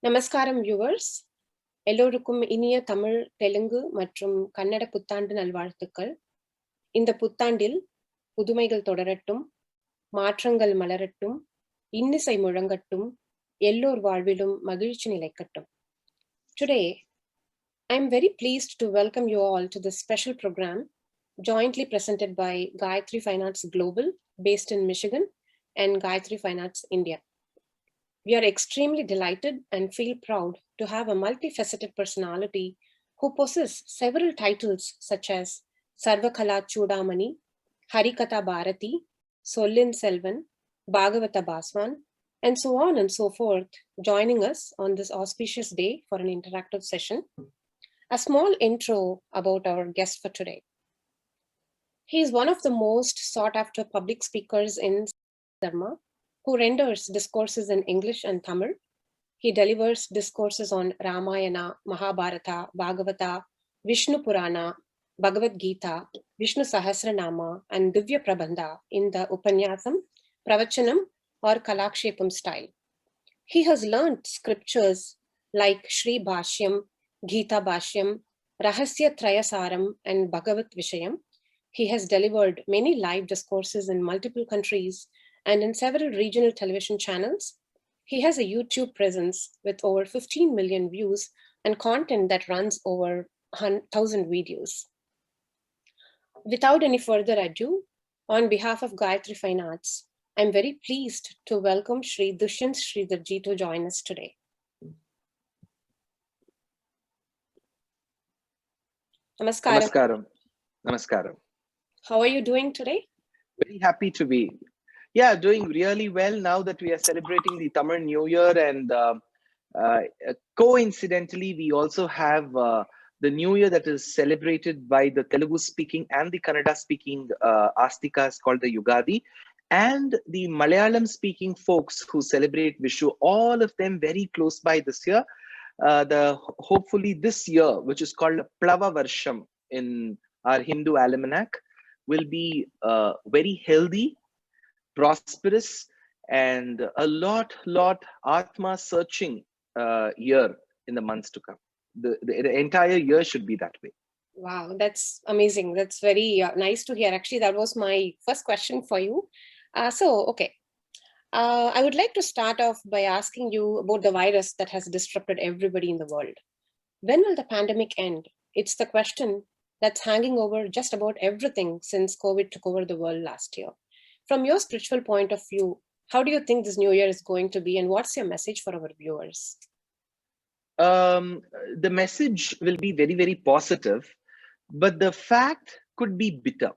நமஸ்காரம் வியூவர்ஸ், எல்லோருக்கும் இனிய தமிழ், தெலுங்கு மற்றும் கன்னட புத்தாண்டு நல்வாழ்த்துக்கள். இந்த புத்தாண்டில் புதுமைகள் தொடரட்டும், மாற்றங்கள் மலரட்டும், இன்னிசை முழங்கட்டும், எல்லோர் வாழ்விலும் மகிழ்ச்சி நிலைக்கட்டும். Today, I am very pleased to welcome you all to this special program jointly presented by Gayatri Fine Arts Global, based in Michigan, and Gayatri Fine Arts India. We are extremely delighted and feel proud to have a multifaceted personality who possesses several titles such as Sarvakala Chudamani, Harikatha Bharati, Sollin Selvan, Bhagavata Baswan, and so on and so forth, joining us on this auspicious day for an interactive session. A small intro about our guest for today. He is one of the most sought after public speakers in Dharma, who renders discourses in English and Tamil. He delivers discourses on Ramayana, Mahabharata, Bhagavata, Vishnu Purana, Bhagavad Gita, Vishnu Sahasranama, and Divya Prabandha in the Upanyasam, Pravachanam, or Kalakshepam style. He has learnt scriptures like Shri Bhashyam, Gita Bhashyam, Rahasya Trayasaram, and Bhagavat Vishayam. He has delivered many live discourses in multiple countries and in several regional television channels. He has a YouTube presence with over 15 million views and content that runs over 1,000 videos. Without any further ado, on behalf of Gayatri Fine Arts, I'm very pleased to welcome Shri Dushyant Sridharji to join us today. Namaskaram. Namaskaram. Namaskaram. How are you doing today? Very happy to be. Yeah, doing really well now that we are celebrating the Tamil New Year, and coincidentally, we also have the New Year that is celebrated by the Telugu-speaking and the Kannada-speaking Astikas called the Yugadi, and the Malayalam-speaking folks who celebrate Vishu. All of them very close by this year. Hopefully this year, which is called Plava Varsham in our Hindu almanac, will be very healthy, prosperous, and a lot Atma searching year in the months to come. The entire year should be that way. Wow, that's amazing. That's very nice to hear. Actually, that was my first question for you. Okay. I would like to start off by asking you about the virus that has disrupted everybody in the world. When will the pandemic end? It's the question that's hanging over just about everything since COVID took over the world last year. From your spiritual point of view, how do you think this new year is going to be, and what's your message for our viewers? The message will be very, very positive, but the fact could be bitter.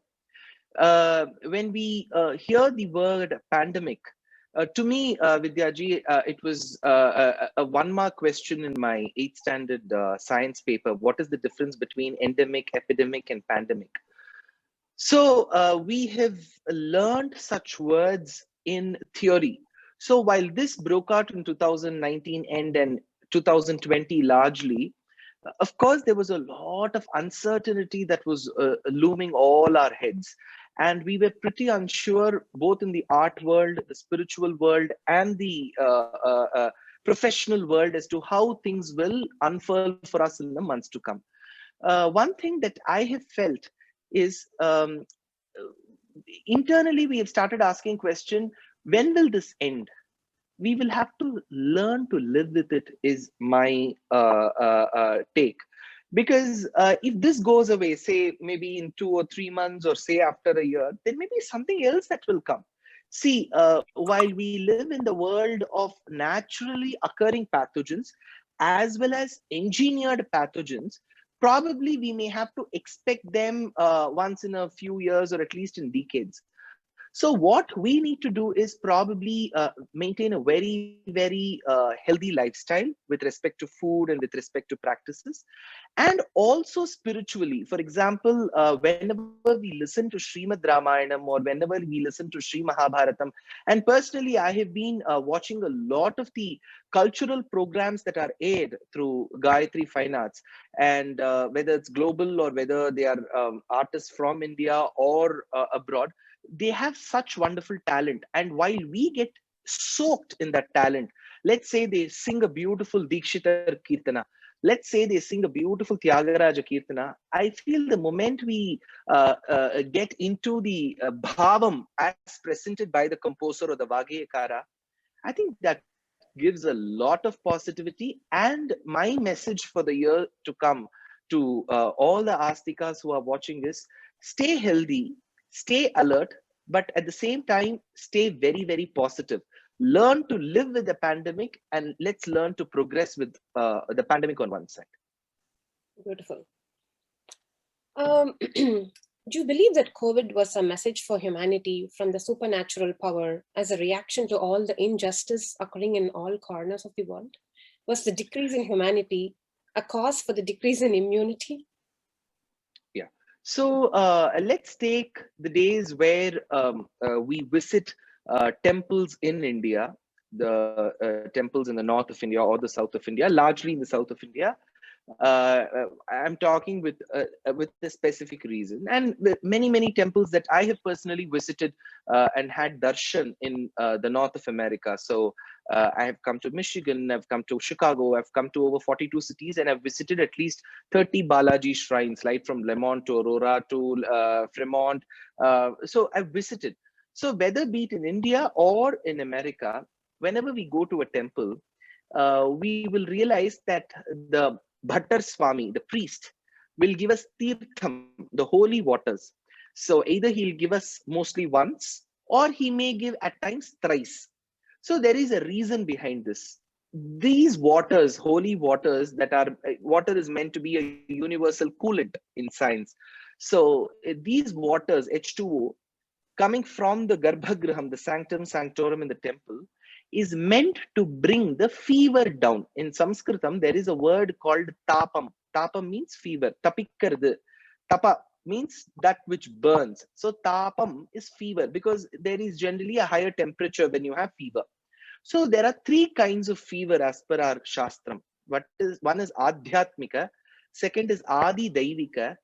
When we hear the word pandemic, to me, Vidyaji, it was a one-mark question in my 8th standard science paper. What is the difference between endemic, epidemic, and pandemic? So we have learned such words in theory. So while this broke out in 2019 end and 2020 largely, of course, there was a lot of uncertainty that was looming all our heads. And we were pretty unsure, both in the art world, the spiritual world, and the professional world as to how things will unfurl for us in the months to come. One thing that I have felt is internally, we have started asking question, when will this end? We will have to learn to live with it, is my take. Because if this goes away, say maybe in 2 or 3 months, or say after a year, there may be something else that will come. See, while we live in the world of naturally occurring pathogens, as well as engineered pathogens, probably we may have to expect them once in a few years, or at least in decades. So what we need to do is probably maintain a very, very healthy lifestyle with respect to food and with respect to practices, and also spiritually. For example, whenever we listen to Srimad Ramayanam, or whenever we listen to Sri Mahabharatam, and personally, I have been watching a lot of the cultural programs that are aired through Gayatri Fine Arts, and whether it's global or whether they are artists from India or abroad, they have such wonderful talent. And while we get soaked in that talent, Let's say they sing a beautiful Dikshitar Kirtana. Let's say they sing a beautiful Tyagaraja Kirtana. I feel the moment we get into the bhavam as presented by the composer or the Vageyakara, I think that gives a lot of positivity. And my message for the year to come to all the Astikas who are watching this: stay healthy, stay alert, but at the same time, stay very, very positive. Learn to live with the pandemic, and let's learn to progress with the pandemic on one side. Beautiful. Do you believe that COVID was a message for humanity from the supernatural power as a reaction to all the injustice occurring in all corners of the world? Was the decrease in humanity a cause for the decrease in immunity? Yeah. So let's take the days where we visit temples in India, the temples in the north of India or the south of India, largely in the south of India. I'm talking with a specific reason, and many temples that I have personally visited and had darshan in the north of America. So I have come to Michigan, I've come to Chicago, I've come to over 42 cities, and I've visited at least 30 Balaji shrines, right from Lemont to Aurora to Fremont. So I've visited. So whether be it in India or in America, whenever we go to a temple, we will realize that the Bhattar Swami, the priest, will give us tirtham, the holy waters. So either he'll give us mostly once, or he may give at times thrice. So there is a reason behind this. These waters, holy waters, that are water is meant to be a universal coolant in science. So these waters, H2O, coming from the Garbhagraham, the sanctum sanctorum in the temple, is meant to bring the fever down. In Sanskritam, there is a word called tapam. Tapam means fever. Tapikkardu. Tapa means that which burns. So tapam is fever, because there is generally a higher temperature when you have fever. So there are three kinds of fever as per our Shastram. One is Adhyatmika, second is Adi Daivika,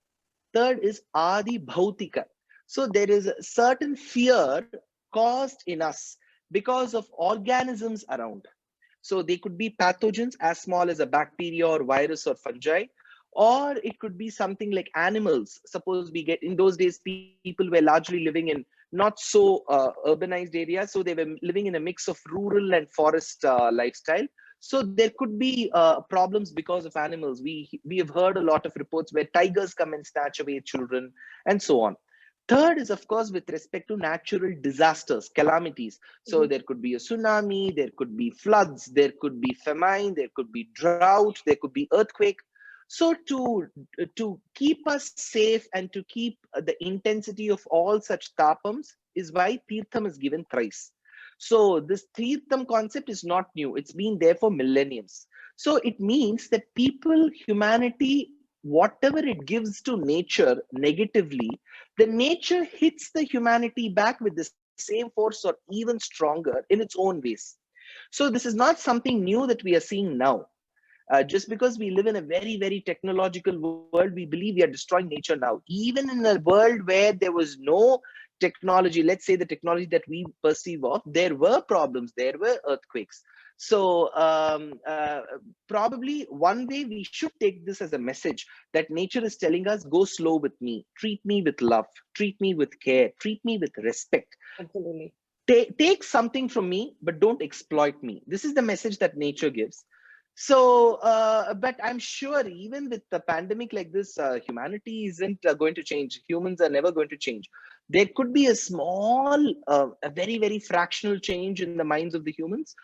third is Adi Bhautika. So there is a certain fear caused in us because of organisms around. So they could be pathogens as small as a bacteria or virus or fungi, or it could be something like animals. Suppose we get, in those days, people were largely living in not so urbanized areas, so they were living in a mix of rural and forest lifestyle. So there could be problems because of animals. We have heard a lot of reports where tigers come and snatch away children and so on. Third is, of course, with respect to natural disasters, calamities. So there could be a tsunami, there could be floods, there could be famine, there could be drought, there could be earthquake. So to keep us safe and to keep the intensity of all such tapams is why Tirtham is given thrice. So this Tirtham concept is not new. It's been there for millenniums. So it means that people, humanity, whatever it gives to nature negatively, the nature hits the humanity back with the same force or even stronger in its own ways. So this is not something new that we are seeing now. Just because we live in a very, very technological world, we believe we are destroying nature now. Even in a world where there was no technology, let's say the technology that we perceive of, there were problems, there were earthquakes. So probably one way we should take this as a message that nature is telling us, go slow with me, treat me with love, treat me with care, treat me with respect. Absolutely. Take something from me, but don't exploit me. This is the message that nature gives. So, but I'm sure even with the pandemic like this, humanity isn't going to change. Humans are never going to change. There could be a small, a very, very fractional change in the minds of the humans.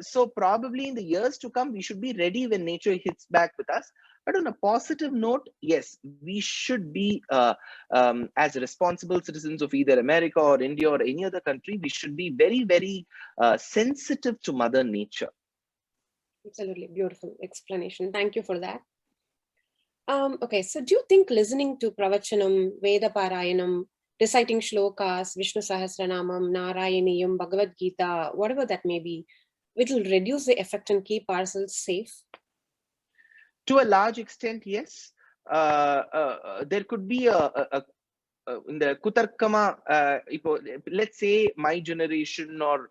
So probably in the years to come, we should be ready when nature hits back with us. But on a positive note, yes, we should be, as responsible citizens of either America or India or any other country, we should be very, very sensitive to Mother Nature. Absolutely beautiful explanation. Thank you for that. Okay, so do you think listening to Pravachanam, Veda Parayanam, reciting shlokas, Vishnu Sahasranamam, Narayaniyam, Bhagavad Gita, whatever that may be, it will reduce the effect and keep ourselves safe? To a large extent, yes. There could be in the Kutarkama, let's say my generation or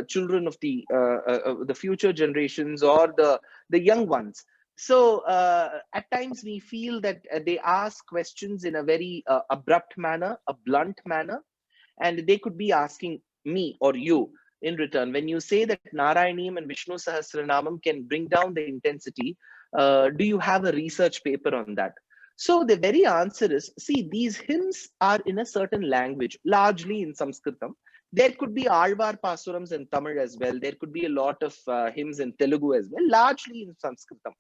children of the future generations or the young ones. So at times we feel that they ask questions in a very abrupt manner, a blunt manner, and they could be asking me or you in return. When you say that Narayanam and Vishnu Sahasranamam can bring down the intensity, do you have a research paper on that? So the very answer is, see, these hymns are in a certain language, largely in Sanskritam. There could be Alvar Pasurams in Tamil as well. There could be a lot of hymns in Telugu as well, largely in Sanskritam.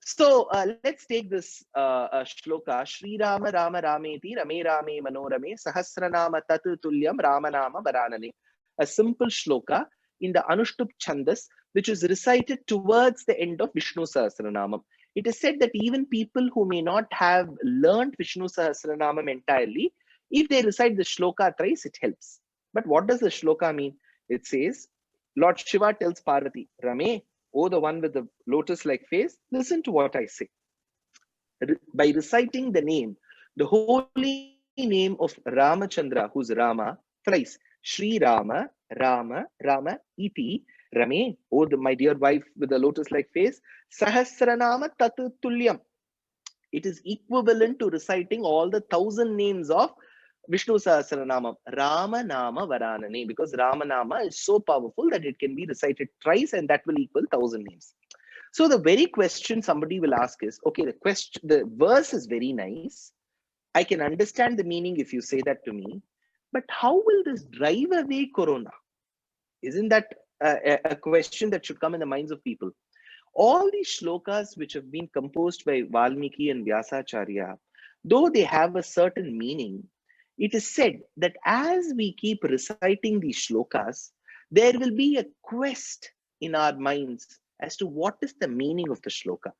So let's take this shloka. Shri Rama Rama Rameti Rame Rame Manorame Sahasranama Tatu Tulyam Ramanama Varanane. A simple shloka in the Anushtup Chandas, which is recited towards the end of Vishnu Sahasranamam. It is said that even people who may not have learned Vishnu Sahasranamam entirely, if they recite the shloka thrice, it helps. But what does the shloka mean? It says, Lord Shiva tells Parvati, Rame, oh, the one with the lotus-like face, listen to what I say. By reciting the name, the holy name of Ramachandra, who's Rama, thrice, Shri Rama, Rama, Rama, iti, Rame, oh, my dear wife with the lotus-like face, Sahasranama Tatu Tulyam. It is equivalent to reciting all the 1,000 names of Vishnu Sahasranamam, Rama Nama Varanane, because Rama Nama is so powerful that it can be recited thrice and that will equal 1,000 names. So the very question somebody will ask is, okay, the verse is very nice. I can understand the meaning if you say that to me, but how will this drive away Corona? Isn't that a question that should come in the minds of people? All these shlokas which have been composed by Valmiki and Vyasacharya, though they have a certain meaning, it is said that as we keep reciting these shlokas, there will be a quest in our minds as to what is the meaning of the shloka.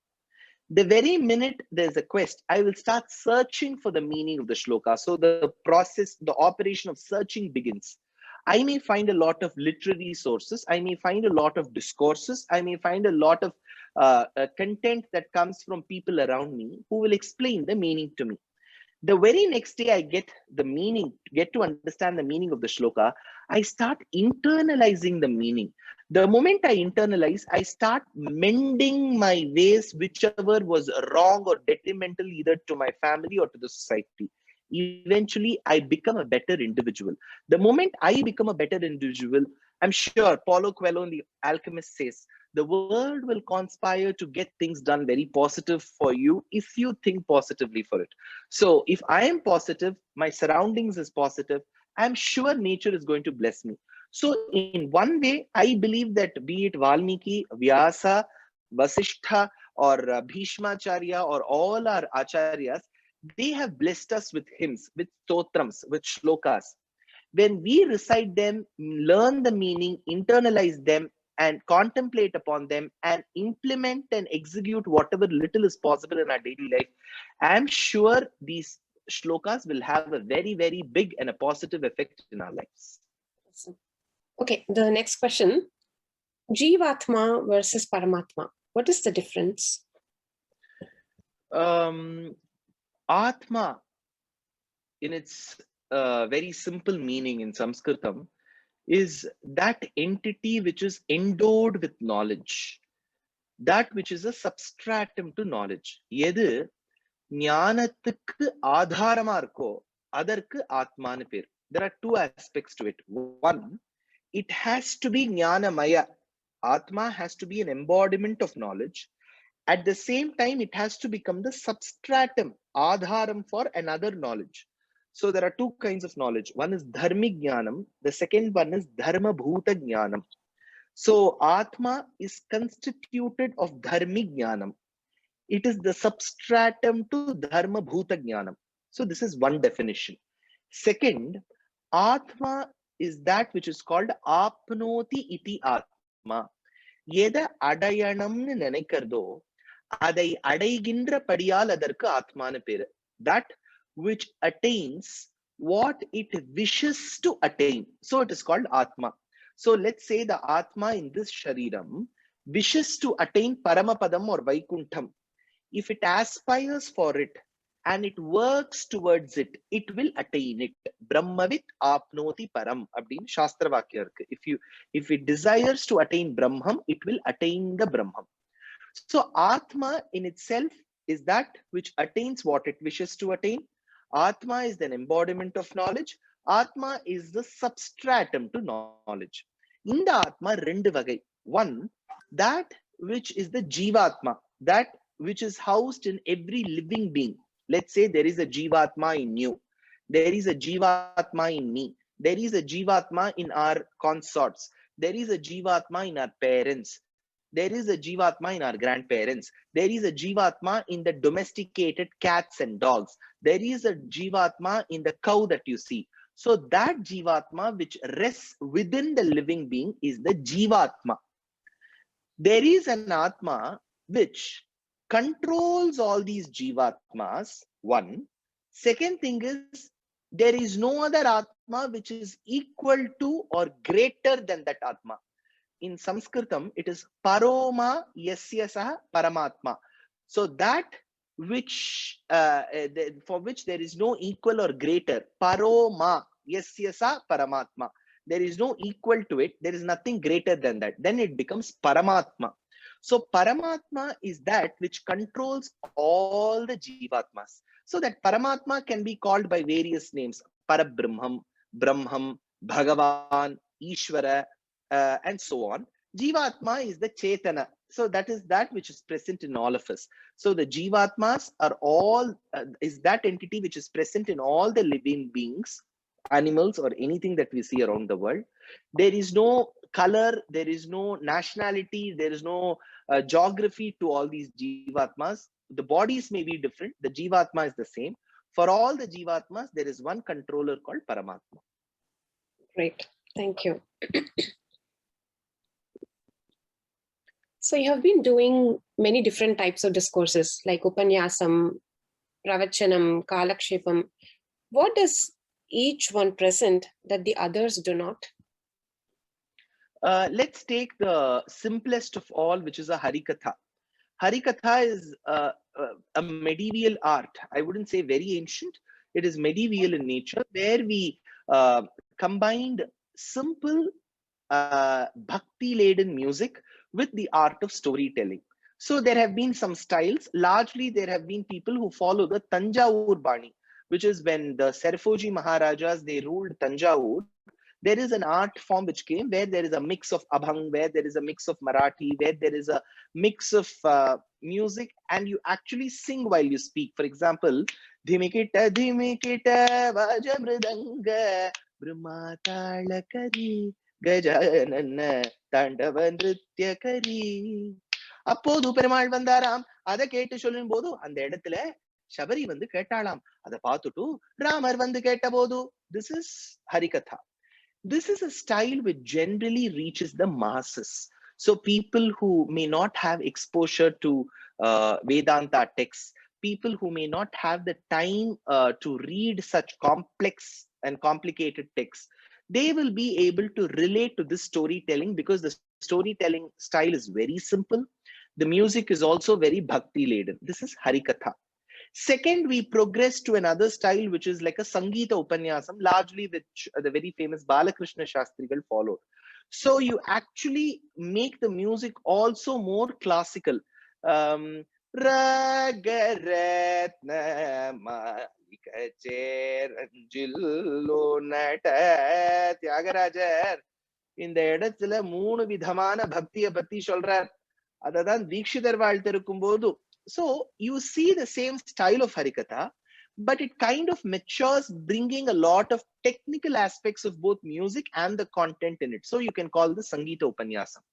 The very minute there's a quest, I will start searching for the meaning of the shloka. So the process, the operation of searching begins. I may find a lot of literary sources. I may find a lot of discourses. I may find a lot of content that comes from people around me who will explain the meaning to me. The very next day I get the meaning, get to understand the meaning of the shloka, I start internalizing the meaning. The moment I internalize, I start mending my ways, whichever was wrong or detrimental either to my family or to the society. Eventually, I become a better individual. The moment I become a better individual, I'm sure Paulo Coelho in The Alchemist says, the world will conspire to get things done very positive for you if you think positively for it. So if I am positive, my surroundings is positive, I'm sure nature is going to bless me. So in one way, I believe that be it Valmiki, Vyasa, Vasishtha, or Bhishmacharya, or all our acharyas, they have blessed us with hymns, with stotrams, with shlokas. When we recite them, learn the meaning, internalize them, and contemplate upon them, and implement and execute whatever little is possible in our daily life, I'm sure these shlokas will have a very, very big and a positive effect in our lives. Awesome. Okay, the next question. Jivatma versus Paramatma. What is the difference? Atma, in its very simple meaning in Sanskritam, is that entity which is endowed with knowledge, that which is a substratum to knowledge. Edu ஞானத்துக்கு ஆதாரமா இருக்கோ அதற்கு ஆத்மான்னு பேர். There are two aspects to it. One, it has to be ஞானமய. Atma has to be an embodiment of knowledge. At the same time, it has to become the substratum, adharam for another knowledge. So there are two kinds of knowledge. One is dharmic jnanam. The second one is dharma bhuta jnanam. So Atma is constituted of dharmic jnanam. It is the substratum to dharma bhuta jnanam. So this is one definition. Second, Atma is that which is called apnoti iti Atma. எதை அடையணும்னு நினைக்கிறதோ அதை அடைகின்றபடியால் அதற்கு ஆத்மான்னு பேரு. That which attains what it wishes to attain. So it is called Atma. So let's say the Atma in this Shariram wishes to attain Paramapadam or Vaikuntham. If it aspires for it and it works towards it, it will attain it. Brahmavit apnoti param அப்படின்னு சாஸ்திர வாக்கியம் இருக்கு. If it desires to attain Brahman, it will attain the Brahman. So Atma in itself is that which attains what it wishes to attain. Atma is the embodiment of knowledge. Atma is the substratum to knowledge. In the Atma rendu vagai. One, that which is the Jivatma, that which is housed in every living being. Let's say there is a Jivatma in you. There is a Jivatma in me. There is a Jivatma in our consorts. There is a Jivatma in our parents. There is a Jivatma in our grandparents. There is a Jivatma in the domesticated cats and dogs. There is a Jivatma in the cow that you see. So that Jivatma which rests within the living being is the Jivatma. There is an Atma which controls all these Jivatmas. One. Second thing is, there is no other Atma which is equal to or greater than that Atma. In Sanskritam, it is Paroma Yasya Saha Paramatma. So that which for which there is no equal or greater. Paroma Yasya Saha Paramatma. There is no equal to it. There is nothing greater than that. Then it becomes Paramatma. So Paramatma is that which controls all the Jivatmas. So that Paramatma can be called by various names. Parabrahmam, Brahmam, Bhagavan, Ishvara, and so on. Jivatma is the Chetana. So that is that which is present in all of us. So the Jivatmas are all, is that entity which is present in all the living beings, animals or anything that we see around the world. There is no color, there is no nationality, there is no geography to all these Jivatmas. The bodies may be different, the Jivatma is the same. For all the Jivatmas, there is one controller called Paramatma. Great, thank you. So you have been doing many different types of discourses like Upanyasam, Pravachanam, Kalakshepam. What does each one present that the others do not? Let's take the simplest of all, which is a Harikatha. Harikatha is a medieval art. I wouldn't say very ancient. It is medieval in nature, where we combined simple bhakti-laden music with the art of storytelling. So there have been some styles. Largely, there have been people who follow the Tanjavur Bani, which is when the Seraphoji Maharajas, they ruled Tanjavur. There is an art form which came where there is a mix of Abhang, where there is a mix of Marathi, where there is a mix of music, and you actually sing while you speak. For example, Dhimikita Dhimikita Vajamridanga Brahmatala Kari Gajanana Tandava Nritya Kari. அப்போது பெருமாள் வந்தாராம், அதை கேட்டு சொல்லும் போது அந்த இடத்துல சபரி வந்து கேட்டாளாம், அதை பார்த்துட்டு ராமர் வந்து கேட்ட போது. This is Harikatha. This is a style which generally reaches the masses. So people who may not have exposure to Vedanta texts, people who may not have the time to read such complex and complicated texts, they will be able to relate to this storytelling because the storytelling style is very simple. The music is also very bhakti laden. This is Harikatha. Second, we progress to another style, which is like a Sangeeta Upanyasam, largely which the very famous Balakrishna Shastrigal followed. So you actually make the music also more classical. Ragaratna Malikacheranjillo Nata Tyagarajar. இந்த இடத்துல 3 விதமான பக்தியை பத்தி சொல்றார். அததான் தீக்ஷிதர் வாழ்த்திருக்கும் போது. So you see the same style of Harikatha, but it kind of matures, bringing a lot of technical aspects of both music and the content in it. So you can call this Sangeeta Upanyasam.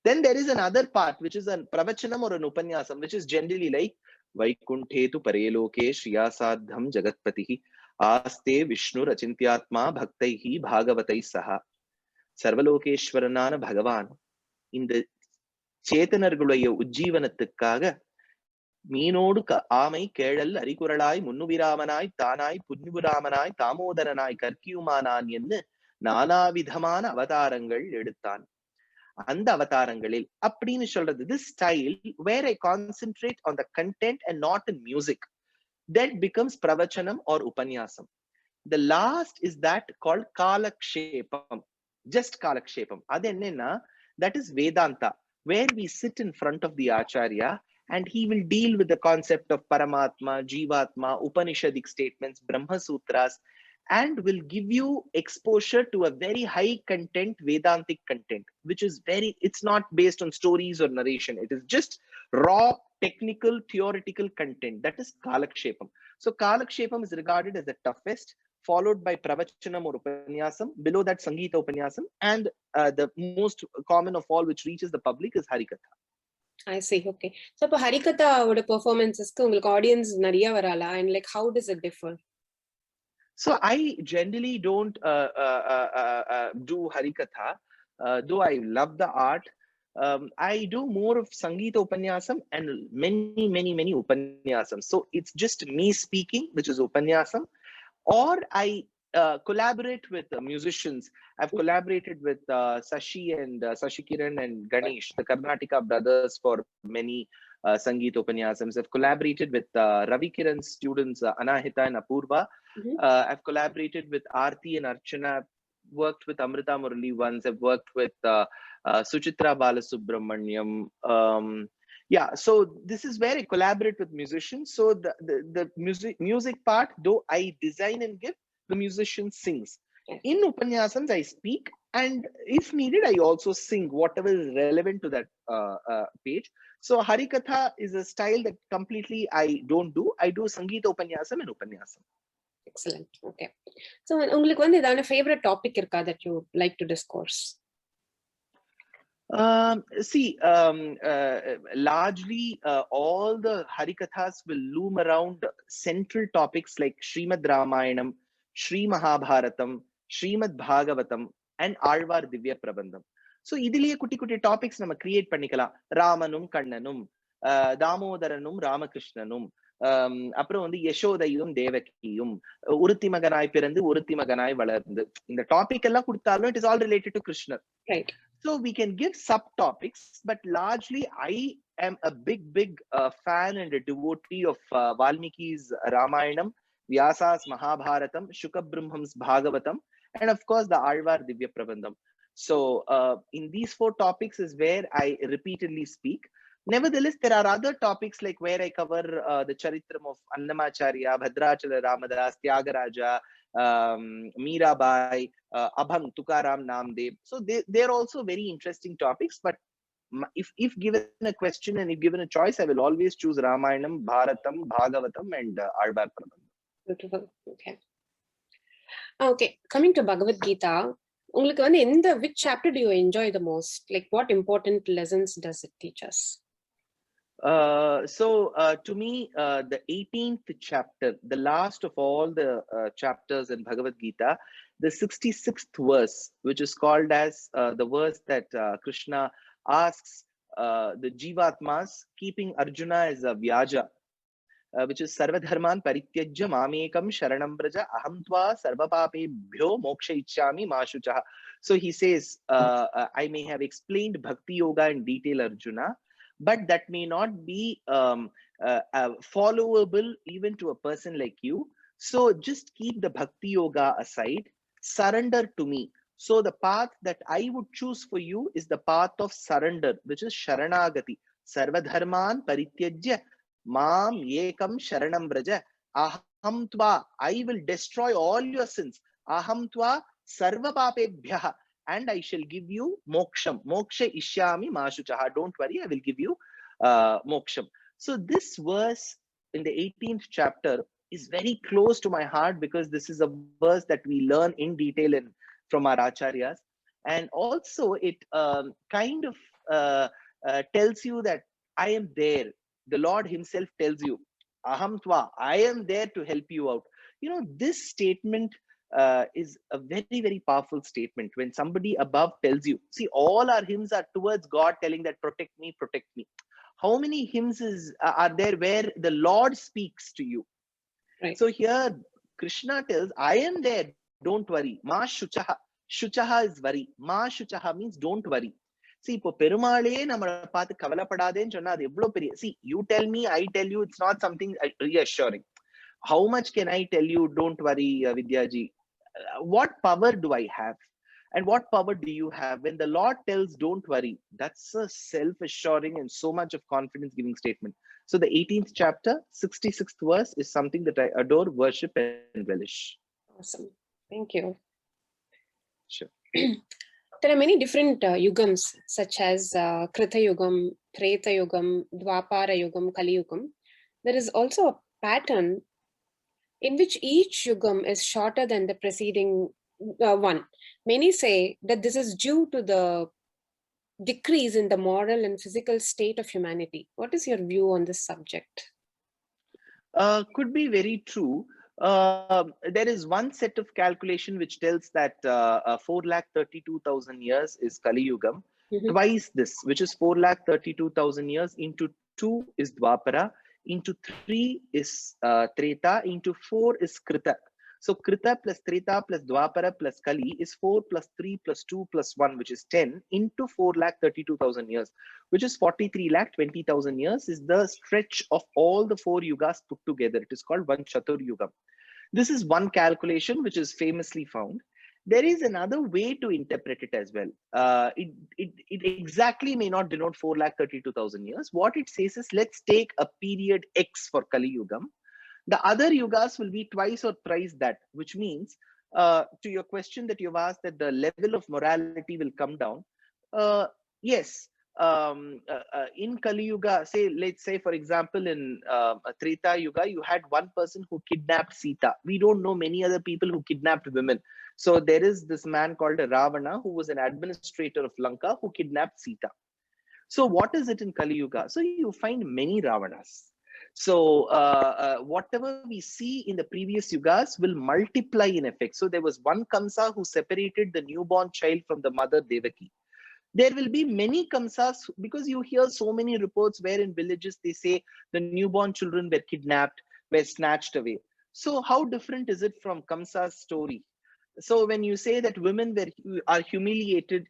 Then there is another part, which is a Pravachanam or an Upanyasam, which is generally like Vaikunthe tu Pareloke Shriyasadham Jagatpatihi Aste Vishnu Rachintyatma Bhaktaihi Bhagavatai Saha Sarvalokeshwaranana Bhagavan. இந்த சேத்தனர்களுடைய உஜ்ஜீவனத்துக்காக மீனோடு ஆமை கேழல் அரிகுரலாய் முன்னுவிராமனாய் தானாய் புன்னுவிராமனாய் தாமோதரனாய் கற்கியுமானான் என்று நானாவிதமான அவதாரங்கள் எடுத்தான். அந்த அவதாரங்களில் அப்படின்னு சொல்றது, this style where I concentrate on the content and not in music. That becomes pravachanam or upanyasam. The last is that called kalakshepam, just kalakshepam. That is Vedanta, where we sit in front of the Acharya and he will deal with the concept of Paramatma, Jivatma, Upanishadic statements, Brahma Sutras, and will give you exposure to a very high content Vedantic content, which is it's not based on stories or narration. It is just raw, technical, theoretical content. That is Kalakshepam. So Kalakshepam is regarded as the toughest, followed by Pravachanam or Upanyasam, below that Sangeeta Upanyasam, and the most common of all which reaches the public is Harikatha. I see. Okay. So, இப்போ ஹரிகதாவோட பெர்ஃபார்மன்ஸஸ்க்கு உங்களுக்கு audience நிறைய வரலா, and like how does it differ? So I generally don't do Harikatha, though I love the art. I do more of Sangeeta Upanyasam and many Upanyasam. So it's just me speaking, which is Upanyasam, or I collaborate with musicians. I've collaborated with Sashi and Sashi Kiran and Ganesh, the Karnataka brothers, for many Sangeeta Upanyasams. I've collaborated with Ravi Kiran's students, Anahita and Apurva. I've collaborated with Aarti and Archana. I've worked with Amrita Murali once. I've worked with Suchitra Balasubramaniam. Yeah, so this is where I collaborate with musicians. So the music part, though I design and give, the musician sings. In Upanyasams, I speak, and if needed, I also sing whatever is relevant to that page. So Harikatha is a style that completely I don't do. I do Sangeeta Upanyasam and Upanyasam. Excellent. Okay. So, உங்களுக்கு வந்து ஏதான favorite topic இருக்கா that you like to discourse? Largely all the Harikathas will loom around central topics like Srimad Ramayanam, Sri Mahabharatam, Srimad Bhagavatam, and Alvar Divya Prabandham. So idiliye kutti topics nama create pannikala. Ramanum Kannanum, Damodaranum Ramakrishnanom, அப்புறம் வந்து யசோதையும் தேவகியும், ஒருத்தி மகனாய் பிறந்து ஒருத்தி மகனாய் வளர்ந்து, இந்த topic எல்லாம் கொடுத்தாலும் it is all related to Krishna. Right. So we can give subtopics, but largely I am a big fan and a devotee of Valmiki's Ramayanam, Vyasa's Mahabharatam, Shukabramham's Bhagavatam, and of course the Alvar Divya Prabandham. So in these 4 topics is where I repeatedly speak. Nevertheless, there are other topics like where I cover the Charitram of Annamacharya, Bhadrachala Ramadas, Tyagaraja, Mirabai, Abhang, Tukaram, Namdev. So they're also very interesting topics. But if given a question and if given a choice, I will always choose Ramayanam, Bharatam, Bhagavatam, and Alvar Prabandham. Beautiful. Okay. Okay. Coming to Bhagavad Gita, உங்களுக்கு வந்து which chapter do you enjoy the most? Like what important lessons does it teach us? To me, the 18th chapter, the last of all the chapters in Bhagavad Gita, the 66th verse, which is called as the verse that Krishna asks the Jivatmas, keeping Arjuna as a Vyaja, which is Sarvadharman Parityajya Mamekam Sharanam Braja Aham Tva Sarvapapebhyo Moksha Ichchami Mashuchaha. So he says, I may have explained Bhakti Yoga in detail, Arjuna, but that may not be followable even to a person like you. So just keep the Bhakti Yoga aside, surrender to me. So the path that I would choose for you is the path of surrender, which is Sharanagati. Sarvadharman Parityajya Mam Ekam Sharanam Braja Aham Tva. I will destroy all your sins. Aham Tva Sarvapapebhyaha. And I shall give you moksham. Moksha ishyami mashuchaha. Don't worry, I will give you moksham. So this verse in the 18th chapter is very close to my heart because this is a verse that we learn in detail from our acharyas. And also it kind of tells you that I am there. The Lord himself tells you, Aham Tva, I am there to help you out. You know, this statement is a very powerful statement when somebody above tells you. See, all our hymns are towards God telling that protect me, protect me. How many hymns are there where the Lord speaks to you? Right. So here Krishna tells, I am there, don't worry. Ma shuchaha. Shuchaha is worry. Ma shuchaha means don't worry. See, இப்போ பெருமாளே நம்மளை பார்த்து கவலைப்படாதேன்னு சொன்னா அது எவ்வளவு பெரிய. See, you tell me, I tell you, it's not something reassuring. how much can I tell you, don't worry, Vidyaji? What power do I have? And what power do you have? When the Lord tells, don't worry, that's a self-assuring and so much of confidence-giving statement. So the 18th chapter, 66th verse is something that I adore, worship, and relish. Awesome. Thank you. Sure. There are many different yugams, such as Krita Yugam, Treta Yugam, Dwapara Yugam, Kali Yugam. There is also a pattern in which each yugam is shorter than the preceding one. Many say that this is due to the decrease in the moral and physical state of humanity. What is your view on this subject? Could be very true. There is one set of calculation which tells that 4,32,000 years is Kali Yugam. Twice this, which is 4,32,000 years, into 2 is Dwapara, into 3 is Treta, into 4 is Krita. So Krita plus Treta plus Dwapara plus Kali is 4 plus 3 plus 2 plus 1, which is 10, into 4,32,000 years, which is 43,20,000 years, is the stretch of all the 4 yugas put together. It is called one Chatur Yugam. This is one calculation which is famously found. There is another way to interpret it as well. It exactly may not denote 4,32,000 years. What it says is, let's take a period X for Kali Yugam. The other yugas will be twice or thrice that, which means, to your question that you've asked, that the level of morality will come down. Yes, in Kali Yuga, let's say, for example, in Treta Yuga, you had one person who kidnapped Sita. We don't know many other people who kidnapped women. So there is this man called Ravana, who was an administrator of Lanka, who kidnapped Sita. So what is it in Kali Yuga? So you find many Ravanas. So whatever we see in the previous yugas will multiply in effect. So there was one Kamsa who separated the newborn child from the mother Devaki. There will be many Kamsas, because you hear so many reports where in villages they say the newborn children were kidnapped, were snatched away. So how different is it from Kamsa's story? So when you say that women are humiliated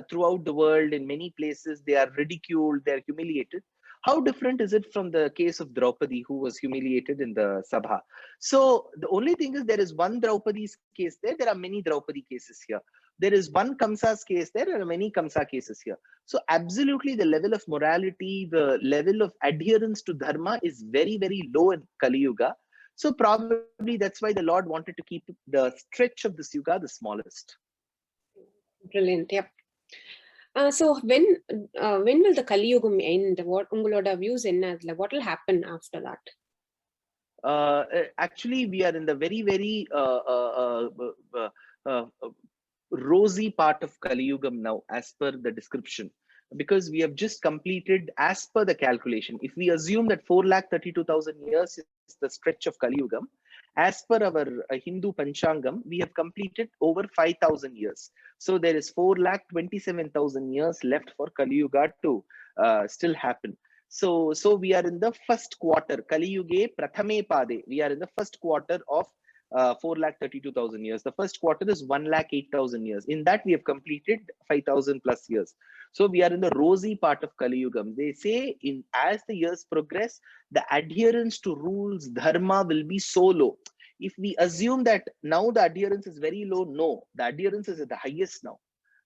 throughout the world, in many places they are ridiculed, they're humiliated, how different is it from the case of Draupadi, who was humiliated in the Sabha? So the only thing is, there is one Draupadi's case there. There are many Draupadi cases here. There is one Kamsa's case there. There are many Kamsa cases here. So absolutely, the level of morality, the level of adherence to dharma is very, very low in Kali Yuga. So probably that's why the Lord wanted to keep the stretch of this yuga the smallest. Brilliant. Yep. So when will the Kali Yugam end? What ungaloda views enna? What will happen after that? Actually, we are in the very, very rosy part of Kali Yugam now, as per the description, because we have just completed, as per the calculation, if we assume that 4,32,000 years is the stretch of Kali Yugam, as per our Hindu Panchangam, we have completed over 5,000 years. So there is 4,27,000 years left for Kali Yuga to still happen. So we are in the first quarter, Kali Yuge Prathame Pade. We are in the first quarter of 4,32,000 years. The first quarter is 1,08,000 years. In that, we have completed 5,000 plus years. So we are in the rosy part of Kali Yugam. They say, as the years progress, the adherence to rules, dharma, will be so low. If we assume that now the adherence is very low, no, the adherence is at the highest now.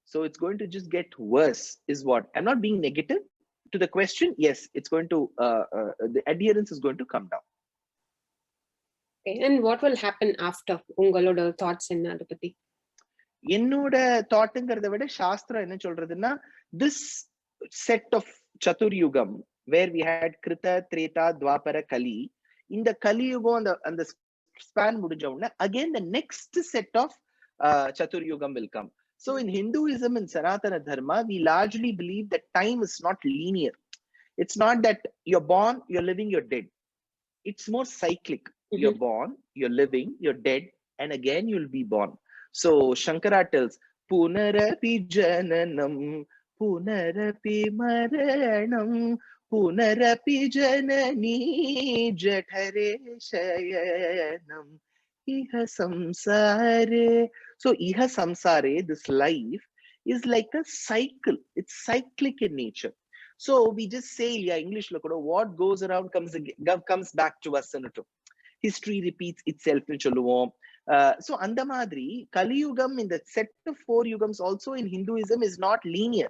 So it's going to just get worse, is what. I'm not being negative to the question. Yes, it's going to, the adherence is going to come down. Okay. And what will happen after? Ungaloda thoughts in Adipati? என்னோட தாட்ங்கிறத விட சாஸ்திரம் என்ன சொல்றதுன்னா, this set of Chatur Yugam, where we had Krita, Treta, Dwapara, Kali, இந்த Kali Yugam அந்த span முடிஞ்ச உடனே again the next set of Chatur Yugam will come. So in Hinduism and Sanatana Dharma, we largely believe that time is not linear. It's not that you're born, you're living, you're dead. It's more cyclic. You're born, you're living, you're dead, and again you'll be born. So Shankara tells, Punarapi jananam, punarapi maranam, punarapi janani jathare shayanam, iha samsare. So iha samsare, this life, is like a cycle. It's cyclic in nature. So we just say, yeah, English, what goes around comes back to us. history repeats itself nu solluvom. So அந்த மாதிரி கலியுகம், இந்த set of 4 yugams also in Hinduism is not linear.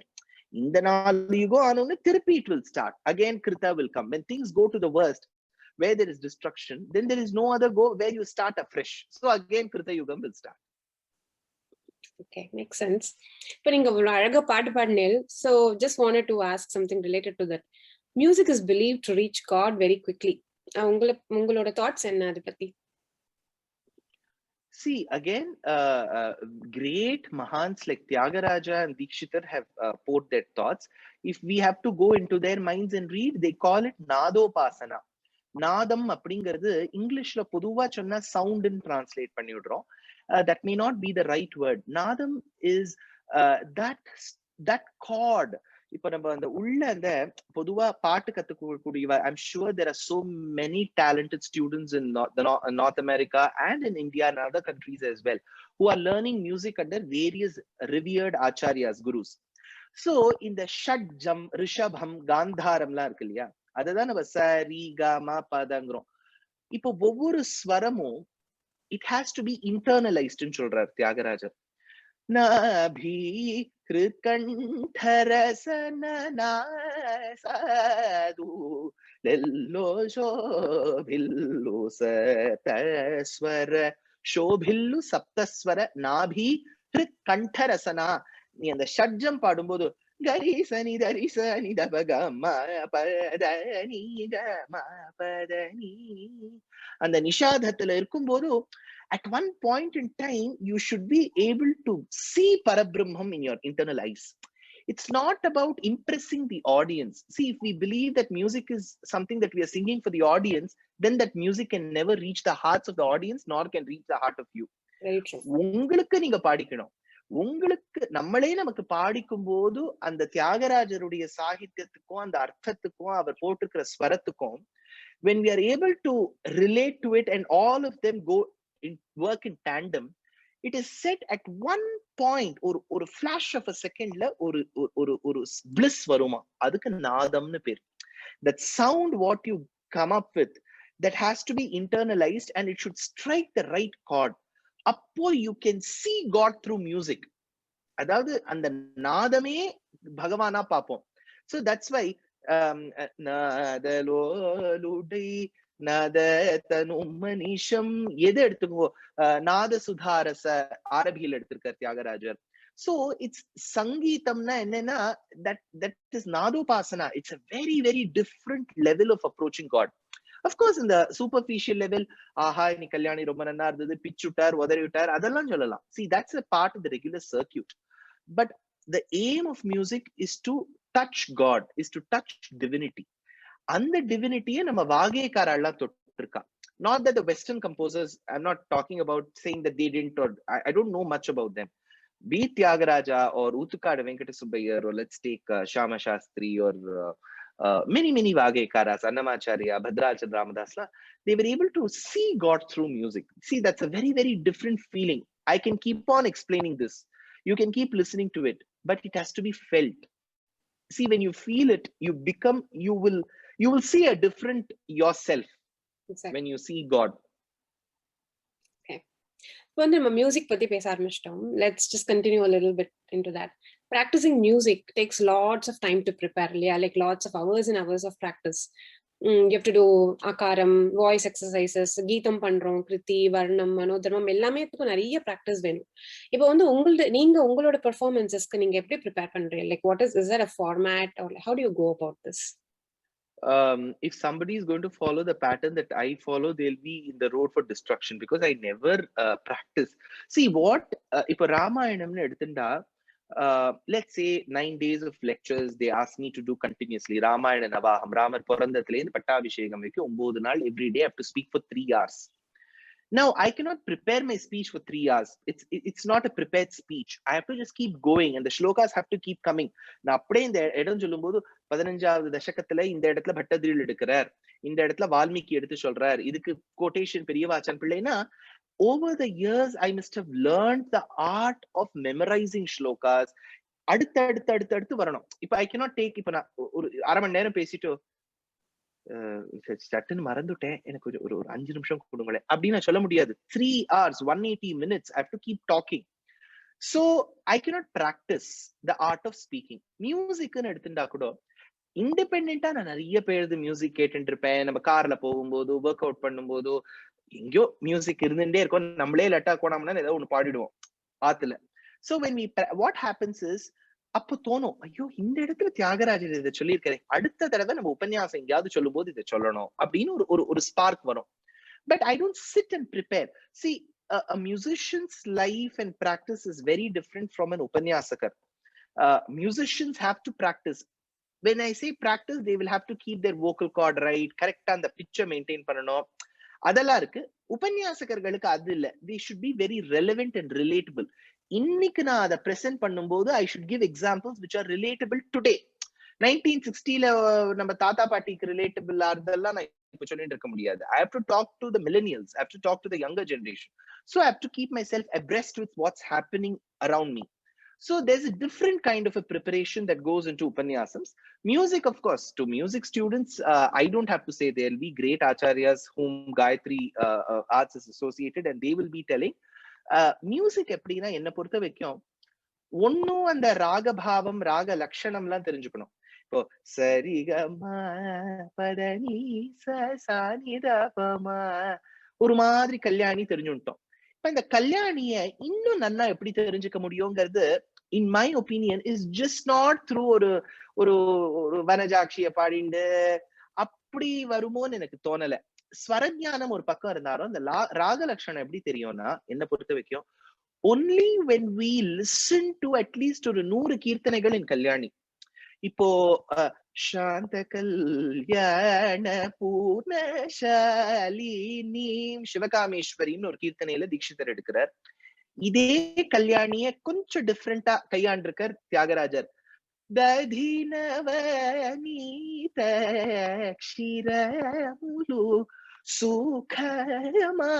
இந்த 4 யுகம் ஆனோன்னு திருப்பி it will start again. Krita will come when things go to the worst, where there is destruction, then there is no other go where you start afresh. So again Krita yugam will start. Okay, makes sense. இப்போ நீங்க இவ்வளவு அழகா பாட்டு பாடினேன். So just wanted to ask something related to that. Music is believed to reach God very quickly. உங்களோட thoughts என்ன அதை பத்தி? See, again, great Mahants like Tyagaraja and Dikshitar have poured their thoughts. If we have to go into their minds and read, they call it Nadopasana. Nadam அப்படிங்கிறது இங்கிலீஷ்ல பொதுவா சொன்னா சவுண்ட்னு translate பண்ணி விடுறோம். That may not be the right word. Nadam is that chord. இப்போ நம்ம அந்த உள்ள அந்த பொதுவா பாட்டு கத்துக்கூடிய, I'm sure there are so many talented students in North America and in India and other countries as well who are learning music under various revered acharyas, gurus. So in the Shadjam, Rishabham, Gandharamலாம் இருக்கு இல்லையா, அதுதான் நம்ம சரி கம பதங்கிறோம். இப்போ ஒவ்வொரு ஸ்வரமும் it has to be internalized ன்னு சொல்றார் தியாகராஜர். நாபி கிருத்கண்டரசன நாசது லெல்லோ சோபில்லு சப்தஸ்வர சோபில்லு சப்தஸ்வர நாபி கிருத்கண்டரசனா. நீ அந்த ஷட்ஜம் பாடும்போது கரி சனி தரி சனி தபக பதனி கம பதனி, அந்த நிஷாதத்துல இருக்கும்போது at one point in time you should be able to see Parabrahman in your internal eyes. It's not about impressing the audience. See, if we believe that music is something that we are singing for the audience, then that music can never reach the hearts of the audience, nor can reach the heart of you. உங்களுக்கு நீங்க பாடிக்கணும். உங்களுக்கு நம்மளே நமக்கு பாடிக்கும் போது அந்த தியாகராஜருடைய சாகித்யத்துக்கும் அந்த அர்த்தத்துக்கும் அவர் போட்டிருக்கிற ஸ்வரத்துக்கும் when we are able to relate to it and all of them work in tandem, it is set at one point or flash of a second la or bliss varuma, adukku nadamnu per. That sound what you come up with, that has to be internalized and it should strike the right chord. Appo you can see God through music. Adavadhu and nadame bhagavana paapom. So that's why nadaloludai நததனும் மனிஷம் எது எடுத்துக்கோ, நாத சுதாரச ஆரபியில் எடுத்திருக்கார் Thyagarajar. So it's சங்கீதம்னா என்னன்னா that is nadopasana. It's a very very different level of approaching God. Of course in the superficial level, ஆஹா நீ கல்யாணி ரொம்ப நன்னா இருந்தது, பிச்சுட்டார் உதறி விட்டார், அதெல்லாம் சொல்லலாம். See, that's a part of the regular circuit. But the aim of music is to touch God, is to touch divinity. அந்த டிவினிட்டியை நம்ம வாகேக்காரெல்லாம் தொட்டிருக்கா. Not that the Western composers, I'm not talking about saying that they didn't, or I don't know much about them. Be it Tyagaraja or Utukada Venkata Subbayar, or let's take Shama Shastri or many Vagekaras, Annamacharya, Bhadrachan Ramadasla, they were able to see God through music. See, that's a very very different feeling. I can keep on explaining this. You can keep listening to it, but it has to be felt. See, when you feel it, you will see a different yourself. Exactly. When you see God. Okay. When we music pati பேச ஆரம்பிச்சிட்டோம், let's just continue a little bit into that. Practicing music takes lots of time to prepare, like lots of hours and hours of practice. You have to do akaram, voice exercises, கீதம் பண்றோம், கிருதி, வர்ணம், மனோதர்மம் எல்லாமேத்துக்கும் நிறைய practice வேணும். இப்போ வந்து உங்களோட performanceஸ்க்கு நீங்க எப்படி prepare பண்றீங்க? Like what is there a format or how do you go about this? If somebody is going to follow the pattern that I follow, they'll be in the road for destruction because I never practice. See what, if Ramayanam nu edutunda, let's say 9 days of lectures they ask me to do continuously. Ramayana Navaham, Ramar Porandathile inda Pattabhishegam vekku 9 naal every day I have to speak for 3 hours. Now I cannot prepare my speech for 3 hours. It's not a prepared speech. I have to just keep going and the shlokas have to keep coming. Na apdi inda edam sollumbodhu 15வது தசகத்துல இந்த இடத்துல பட்டதிரியில் எடுக்கிறார், இந்த இடத்துல வால்மீகி எடுத்து சொல்றார், இதுக்கு quotation Periyavachan பிள்ளைனா, over the years I must have learned the art of memorizing shlokas. அடுத்து வரணும். இப்ப I cannot take, இப்ப நான் ஒரு அரை மணி நேரம் பேசிட்டு சட்டுன்னு மறந்துட்டேன், எனக்கு ஒரு 5 நிமிஷம் கொடுங்களேன் அப்படின்னு நான் சொல்ல முடியாது. 3 hours 180 minutes I have to keep talking. So I cannot practice the art of speaking. மியூசிக்னு எடுத்துட்டா கூட இண்டிபெண்டா நான் நிறைய பேருது மியூசிக் கேட்டுட்டு இருப்பேன். நம்ம கார்ல போகும்போது, ஒர்க் அவுட் பண்ணும்போது, எங்கேயோ மியூசிக் இருந்துட்டே இருக்கும். நம்மளே லட்டா கோணாமனா ஏதோ ஒண்ணு பாடிடுவோம் ஆத்துல. So when we what happens is, அப்போ தோணும், ஐயோ இந்த இடத்துல தியாகராஜர் இதை சொல்லியிருக்கிறேன், அடுத்த தடவை நம்ம உபன்யாசம் எங்கேயாவது சொல்லும் போது இதை சொல்லணும் அப்படின்னு ஒரு ஸ்பார்க் வரும். But I don't sit and prepare. See, a musician's life and practice is very different from an upanyasakar. Musicians have to practice. When I say practice, they will have to keep their vocal cord right, correct on the pitch maintain பண்ணனும். அதெல்லாம் இருக்கு. உபன்யாசகர்களுக்கு அது இல்ல. They should be very relevant and relatable. இன்னைக்கு நான் அதை present பண்ணும்போது I should give examples which are relatable today. 1960ல நம்ம தாத்தா பாட்டிக்கு ரிலேட்டபிள் ஆறதெல்லாம் நான் இப்ப சொல்லிட்டு இருக்க முடியாது. I have to talk to the millennials. I have to talk to the younger generation. So I have to keep myself abreast with what's happening around me. So there's a different kind of a preparation that goes into Upanyasams. Music, of course, to music students, I don't have to say, there'll be great acharyas whom Gayatri Arts is associated, and they will be telling. Music எப்படின்னா என்ன பொறுத்த வரைக்கும் ஒன்னும் அந்த ராகபாவம் ராக லட்சணம்லாம் தெரிஞ்சுக்கணும். இப்போ சரிகமா பதனி சானிதபமா ஒரு மாதிரி கல்யாணி தெரிஞ்சுட்டோம். இப்ப இந்த கல்யாணிய இன்னும் நல்லா எப்படி தெரிஞ்சுக்க முடியுங்கிறது in my opinion is just not through ஒரு வனஜாட்சிய பாடிண்டு அப்படி வருமோன்னு எனக்கு தோணல. ஸ்வரஞானம் ஒரு பக்கம் இருந்தாலும் அந்த ராக லட்சணம் எப்படி தெரியும்னா என்ன பொறுத்த வரைக்கும் only when we listen to at least ஒரு 100 கீர்த்தனைகள் in கல்யாணி. இப்போ சாந்த கல்யாண பூர்ணசாலினி சிவகாமேஸ்வரின்னு ஒரு கீர்த்தனையில தீட்சிதர் எடுக்கிறார். இதே கல்யாணிய கொஞ்சம் டிஃப்ரெண்டா கையாண்டிருக்கார் தியாகராஜர். ததினவநீத க்ஷிரமுலு சுகமா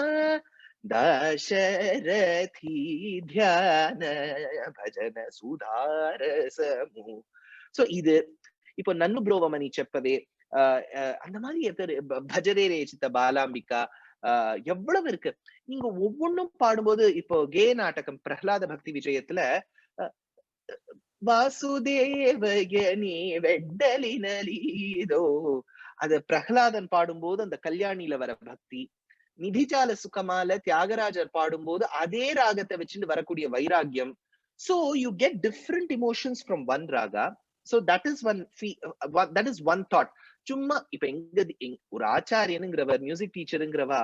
தசரதி தியான பஜன சுதாரசமு. சோ இது இப்போ நன்னு புரோவமணி செப்பவே அந்த மாதிரி பஜரே ரேச்சித்த பாலாம்பிகா எவ்வளவு இருக்கு. நீங்க ஒவ்வொன்னும் பாடும்போது இப்போ கே நாடகம் பிரஹ்லாத பக்தி விஜயத்துல வாசுதேவயனி வெட்டலினலீதோ அது பிரஹ்லாதன் பாடும்போது அந்த கல்யாணியில வர பக்தி, நிதிஜால சுகமால தியாகராஜர் பாடும்போது அதே ராகத்தை வச்சுட்டு வரக்கூடிய வைராகியம். So you get different emotions from one raga. So that is one thought. சும்மா இப்ப ஒரு ஆச்சாரியனுங்கிறவர் மியூசிக் டீச்சருங்கிறவா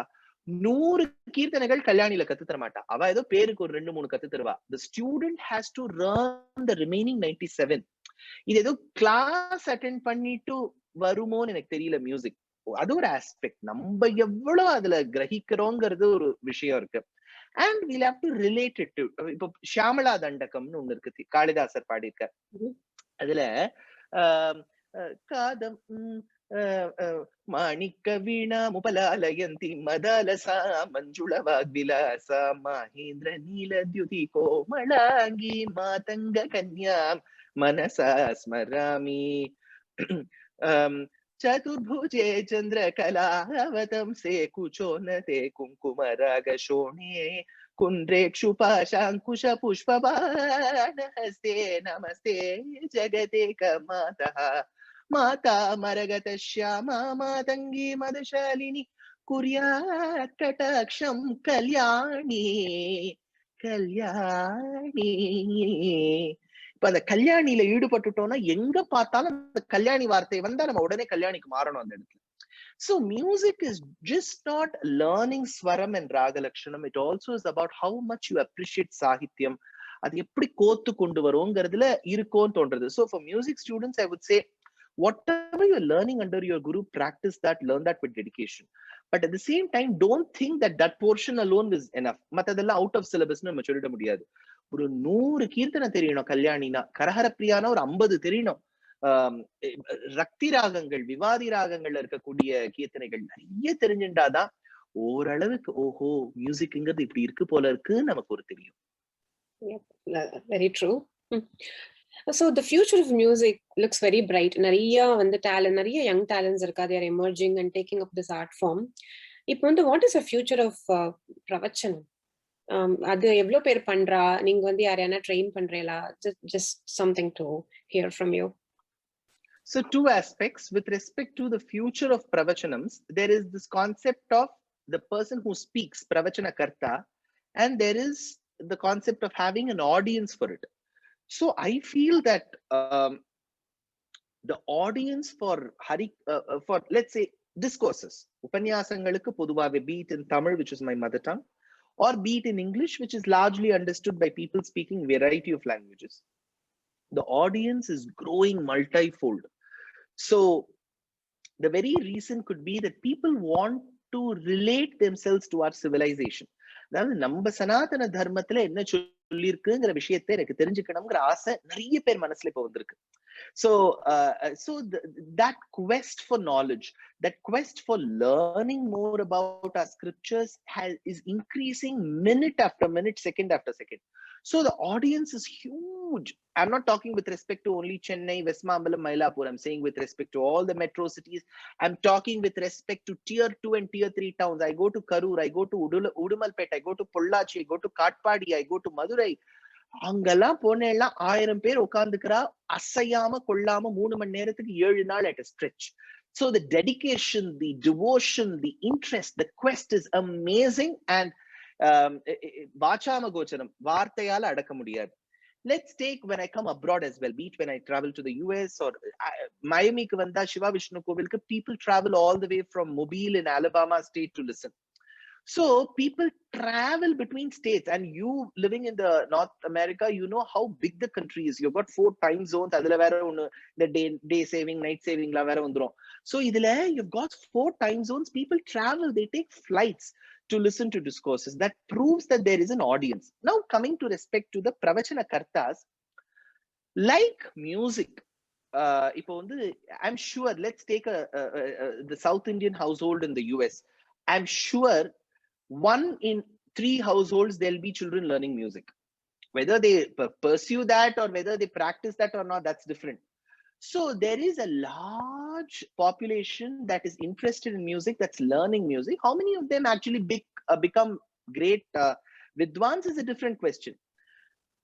100 கீர்த்தனைகள் கல்யாணியில கத்து தர மாட்டா. அவ ஏதோ பேருக்கு ஒரு 2-3 கத்து தருவா. The student has to learn the remaining 97. இது ஏதோ கிளாஸ் அட்டென்ட் பண்ணிட்டு வருமோன்னு எனக்கு தெரியல. மியூசிக் அது ஒரு ஆஸ்பெக்ட். நம்ம எவ்வளவு அதுல கிரகிக்கிறோங்கிறது ஒரு விஷயம் இருக்கு. And we'll have to relate it to. இப்போ ஷியாமலா தண்டகம்னு ஒண்ணு இருக்கு, காளிதாசர் பாடியிருக்க. அதுல காதம் மாணிக்க வீணா முபலாலயந்தி மதலசா மஞ்சுள வாக்விலாசா மகேந்திர நீலத்யுதி கோமளாங்கி மாதங்க கன்யாம் மனசா ஸ்மராமி चतुर्भुजे चन्द्रकलावतंसे कुचोन्नते कुङ्कुमरागशोणे कुन्द्रेक्षुपाशाङ्कुश पुष्पबाणहस्ते नमस्ते जगदेकमातः माता मरगतश्यामा मातङ्गी मदशालिनी कुर्यात् कटाक्षं कल्याणी कल्याणी. இப்ப அந்த கல்யாணியில ஈடுபட்டுட்டோம்னா எங்க பார்த்தாலும் அந்த கல்யாணி வார்த்தை வந்தா நம்ம உடனே கல்யாணிக்கு மாறணும் அந்த இடத்துல. So music is just not learning swaram and raga lakshanam. It also is about how much you appreciate sahityam. அது எப்படி கோத்து கொண்டு வரும்ங்கிறதுல இருக்கும்னு தோன்றது. So for music students I would say whatever you're learning under your guru, practice that, learn that with dedication. But at the same time don't think that that portion alone is enough. மத்ததெல்லாம் out of syllabus னு நம்ம சொல்லிட முடியாது. ஒரு 100 கீர்த்தனை தெரியணும் கல்யாணினா, கரஹர பிரியானா ஒரு 50 தெரியணும். ரக்தி ராகங்கள் விவாதி ராகங்கள்ல இருக்கக்கூடிய கீர்த்தனைகள் நிறைய தெரிஞ்சுட்டாதான் ஓரளவுக்கு ஓஹோ மியூசிக்ங்கிறது இப்படி இருக்கு போல இருக்கு நமக்கு ஒரு தெரியும். Very true. So the future of music looks very bright. நிறைய வந்து talent, நிறைய young talents இருக்கா, they are emerging and taking up this art form. இப்போ வந்து what is the future of பிரவச்சனம்? அது எவ்வளோ பேர் பண்றா? நீங்க வந்து யாரையான ட்ரெயின் பண்றீங்களா? Just something to hear from you. So two aspects with respect to the future of pravachanams. There is this concept of the person who speaks, pravachana karta, and there is the concept of having an audience for it. So I feel that the audience for for let's say discourses, upanyasangalukku poduvave, be it in Tamil, which is my mother tongue, or be it in English, which is largely understood by people speaking variety of languages, the audience is growing multifold. So the very reason could be that people want to relate themselves to our civilization. அதாவது நம்ம சனாதன தர்மத்துல என்ன சொல்லி இருக்குங்கிற விஷயத்தை எனக்கு தெரிஞ்சுக்கணுங்கிற ஆசை நிறைய பேர் மனசுல இப்ப வந்திருக்கு. So that quest for knowledge, that quest for learning more about our scriptures is increasing minute after minute, second after second. So the audience is huge. I'm not talking with respect to only Chennai, Westmambalam, Mylapore. I'm saying with respect to all the metro cities. I'm talking with respect to tier 2 and tier 3 towns. I go to Karur, I go to Udumalpet, I go to Pollachi, I go to Katpadi, I go to Madurai. அங்கெல்லாம் போனேன்னா 1000 பேர் உட்கார்ந்துக்கிறா, அசையாம கொள்ளாம 3 மணி நேரத்துக்கு 7 நாள் at a stretch. So the dedication, the devotion, the interest, the quest is amazing. And வாச்சாம கோச்சரம், வார்த்தையால அடக்க முடியாது. Let's take when I come abroad as well, be it when I travel to the US or Miami க்கு வந்தா சிவா விஷ்ணு கோவிலுக்கு people travel all the way from Mobile in Alabama state to listen. So people travel between states, and you living in the North America, you know how big the country is. You've got 4 time zones. Adula vera one the day saving, night saving la vera vandrum. So idile you've got 4 time zones. People travel, they take flights to listen to discourses. That proves that there is an audience. Now coming to respect to the pravachana kartas, like music, I'm sure, let's take the South Indian household in the US. I'm sure 1 in 3 households there'll be children learning music. Whether they pursue that or whether they practice that or not, that's different. So there is a large population that is interested in music, that's learning music. How many of them actually become great vidwans is a different question.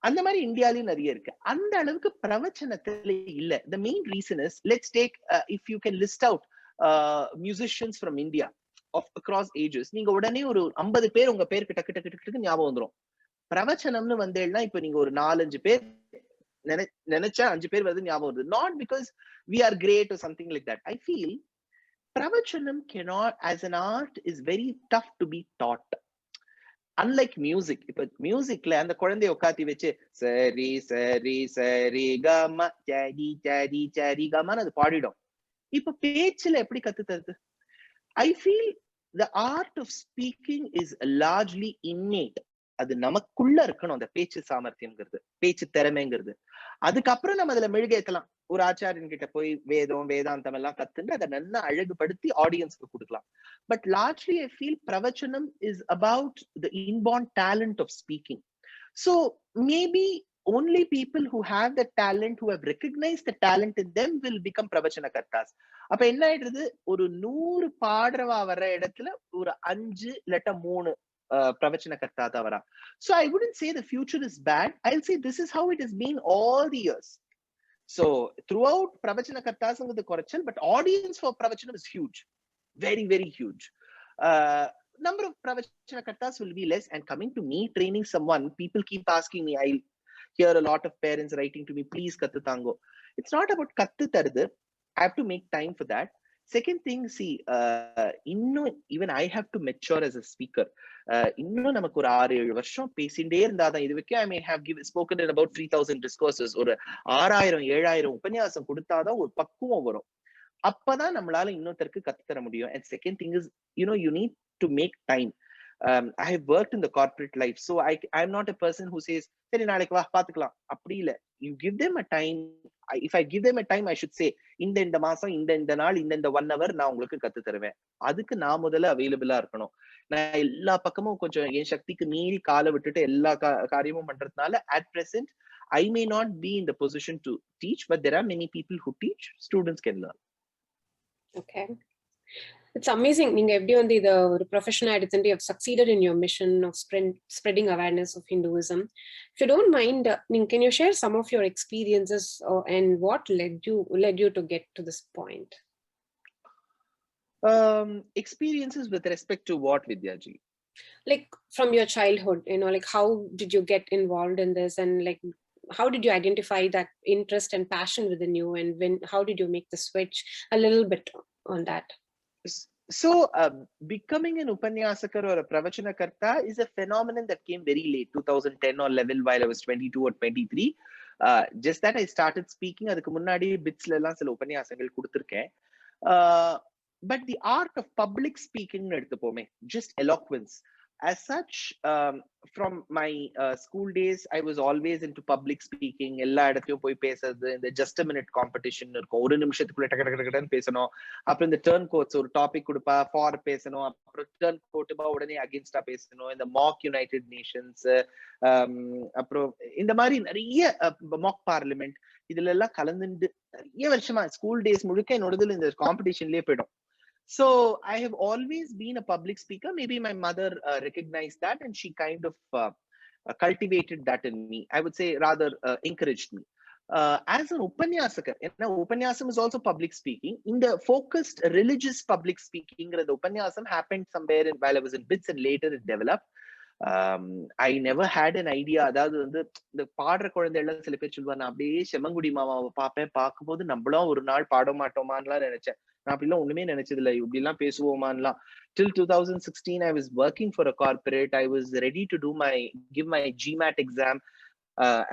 அந்த மாதிரி இந்தியாலயும் நிறைய இருக்கு. அந்த அளவுக்கு பிரவச்சனத்துல இல்ல. The main reason is, let's take if you can list out musicians from India of across ages, நீங்க உடனே ஒரு 50 பேர் உங்க பேருக்கு டக்கு டக்கு டக்கு ஞாபகம் வந்துரும். பிரவச்சனம்னு வந்தேன்னா இப்ப நீங்க ஒரு 4-5 பேர் நினைச்சா 5 பேர் வந்து ஞாபகம் வருது. Not because we are great or something like that. I feel pravachanam cannot, as an art, is very tough to be taught. Unlike music, இப்ப மியூசிக்ல அந்த குழந்தைய உட்காத்தி வச்சு சரி சரி சரி கமா சரி சரி சரி கமான்னு அது பாடிடும். இப்ப பேச்சுல எப்படி கத்து தருது? I feel the art of speaking is largely innate. அது நமக்குள்ள இருக்கணும், அந்த பேச்சு சாமர்த்தியம்ங்கிறது, பேச்சு திறமைங்கிறது. அதுக்கப்புறம் நம்ம அதுல மெழுகேத்தலாம். ஒரு ஆச்சாரியன் கிட்ட போய் வேதம் வேதாந்தம் எல்லாம் கத்துட்டு அதை நல்லா அழகுபடுத்தி ஆடியன்ஸ்க்கு கொடுக்கலாம். But largely I feel pravachanam is about the inborn talent of speaking. So maybe only people who have the talent, who have recognized the talent in them, will become pravachana kartas. அப்ப என்ன ஆயிடுது, ஒரு 100 பாடுறவா வர்ற இடத்துல ஒரு 5 இல்லட்ட 3 pravachana karta தான் வரா. So I wouldn't say the future is bad. I'll say this is how it has been all the years. So throughout pravachana kartas the correction, but audience for pravachanam is huge, very very huge. Number of pravachana kartas will be less. And coming to me training someone, people keep asking me, I hear a lot of parents writing to me, please kattu tango. It's not about kattu tarudhu. I have to make time for that. Second thing, see, even I have to mature as a speaker. இன்னும் நமக்கு ஒரு 6-7 வருஷம் பேசிட்டே இருந்தாதான், இது வரைக்கும் I may have spoken in about 3000 discourses, ஒரு 6000-7000 உபன்யாசம் கொடுத்தாதான் ஒரு பக்குவம் வரும். அப்பதான் நம்மளால இன்னொருத்தருக்கு கத்து தர முடியும். And second thing is, you need to make time. I have worked in the corporate life, so I'm not a person who says சரி நாளைக்கு வா பாத்துக்கலாம், அப்படி இல்ல. You give them a time. If I give them a time, I should say இந்த மாசம் இந்த நாள் இந்த 1 hour நான் உங்களுக்கு கத்து தருவேன். அதுக்கு நான் முதல்ல அவைலபிளா இருக்கணும். நான் எல்லா பக்கமும் கொஞ்சம் என் சக்திக்கு மீறி காலை விட்டுட்டு எல்லா காரியமும் பண்றதுனால at present I may not be in the position to teach, but there are many people who teach. Students can learn. Okay. It's amazing. நீங்க எப்படி வந்து இத ஒரு ப்ரொஃபஷனா எடுத்துட்டு you have succeeded in your mission of spreading awareness of Hinduism. If you don't mind, can you share some of your experiences and what led you to get to this point? Experiences with respect to what, Vidyaji? Like from your childhood, like how did you get involved in this, and like how did you identify that interest and passion within you, and how did you make the switch? A little bit on that. So becoming an upanyasakar or a pravachanakarta is a phenomenon that came very late, 2010 or 11, while I was 22 or 23. Just that I started speaking. Adukku munnadi bits la ella sila upanyasangal kuduthirken. But the art of public speaking eduthupome, just eloquence. As such, from my school days, I was always into public speaking. Ella edathiyum poi pesradhu, in the just a minute competition irukum, oru nimishathukku takadakadakadanu pesanum. Appo in the turn quotes or topic kudupa for pesanum, appo turn quote ba udane against a pesanum. In the mock United Nations, appo இந்த மாதிரி நிறைய mock parliament இதுல எல்லாம் கலந்துண்டு நிறைய வருஷமா school days முழுக்க என்னோடதுல இந்த காம்படிஷன்லயே போய்டும். So I have always been a public speaker. Maybe my mother recognized that, and she kind of cultivated that in me. I would say rather encouraged me. As an upanyasakar, upanyasam is also public speaking. In the focused religious public speaking, the upanyasam happened somewhere while I was in BITS, and later it developed. I never had an idea. அதாவது வந்து இந்த பாடுற குழந்தைகள் சில பேர் சொல்லுவாங்க, நான் அப்படியே செம்மங்குடி மாமாவை பார்ப்பேன், பார்க்கும்போது நம்மளும் ஒரு நாள் பாட மாட்டோமான்லாம் நினைச்சேன். நான் அப்படிலாம் ஒண்ணுமே நினைச்சது இல்லை, இப்படி எல்லாம் பேசுவோமான்லாம். Till 2016 I was working for a corporate. I was ready to give my GMAT exam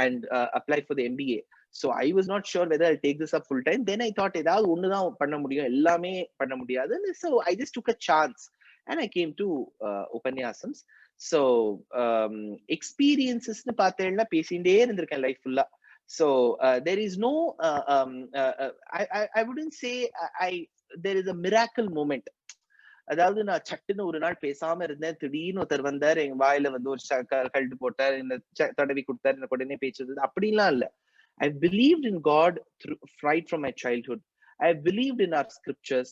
and apply for the MBA. So I was not sure whether I'll take this up full time. Then I thought ஏதாவது ஒண்ணுதான் பண்ண முடியும், எல்லாமே பண்ண முடியாது. So I just took a chance and I came to upanyasams. So experiences nu paathelna pesinde irundiruken life fulla. So there is no I wouldn't say there is a miracle moment. அதாவது நான் சட்டுன்னு ஒரு நாள் பேசாம இருந்தேன், திடீர்னு ஒருத்தர் வந்தார், எங்க வாயில வந்து ஒரு கல்ட்டு போட்டார், இந்த தடவி கொடுத்தாரு, எனக்கு உடனே பேசுறது அப்படின்லாம் இல்ல. I believed in God right from my childhood. I believed in our scriptures.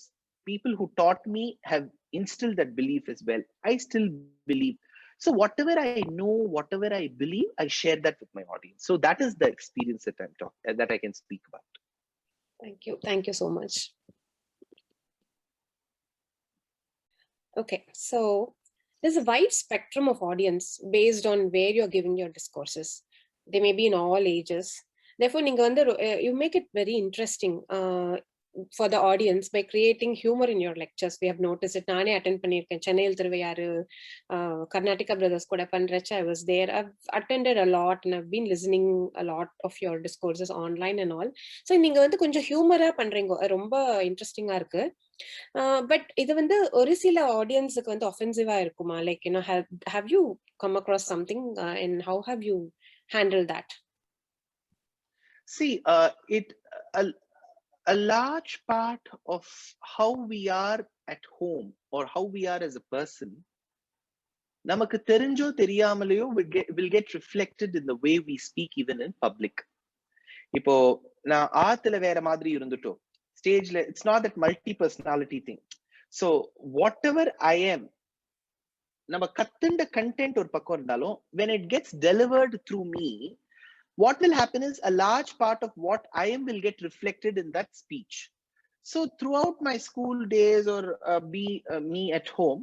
People who taught me have instilled that belief as well. I still believe. So whatever I know, whatever I believe, I share that with my audience. So that is the experience that I can speak about. Thank you so much. Okay, so there's a wide spectrum of audience based on where you're giving your discourses. They may be in all ages. Therefore, you make it very interesting for the audience by creating humor in your lectures. We have noticed it. Nane attend pannirken Chennai Thiruvayaru Karnataka Brothers kuda pandrecha. I was there. I've attended a lot and I've been listening a lot of your discourses online and all. So நீங்க வந்து கொஞ்சம் ஹியூமரா பண்றீங்க, ரொம்ப இன்ட்ரெஸ்டிங்கா இருக்கு. But இது வந்து ஒரு சில ஆடியன்ஸுக்கு வந்து ஒஃபென்சிவா இருக்குமா? Like have you come across something and how have you handled that? See, a large part of how we are at home or how we are as a person, namakku therinjo theriyamalayo will get reflected in the way we speak even in public. Ipo na aathila vera madri irundutto stage la, it's not that multi personality thing. So whatever I am, nama kattunda content or pakko irundalo, when it gets delivered through me, what will happen is a large part of what I am will get reflected in that speech. So throughout my school days or me at home,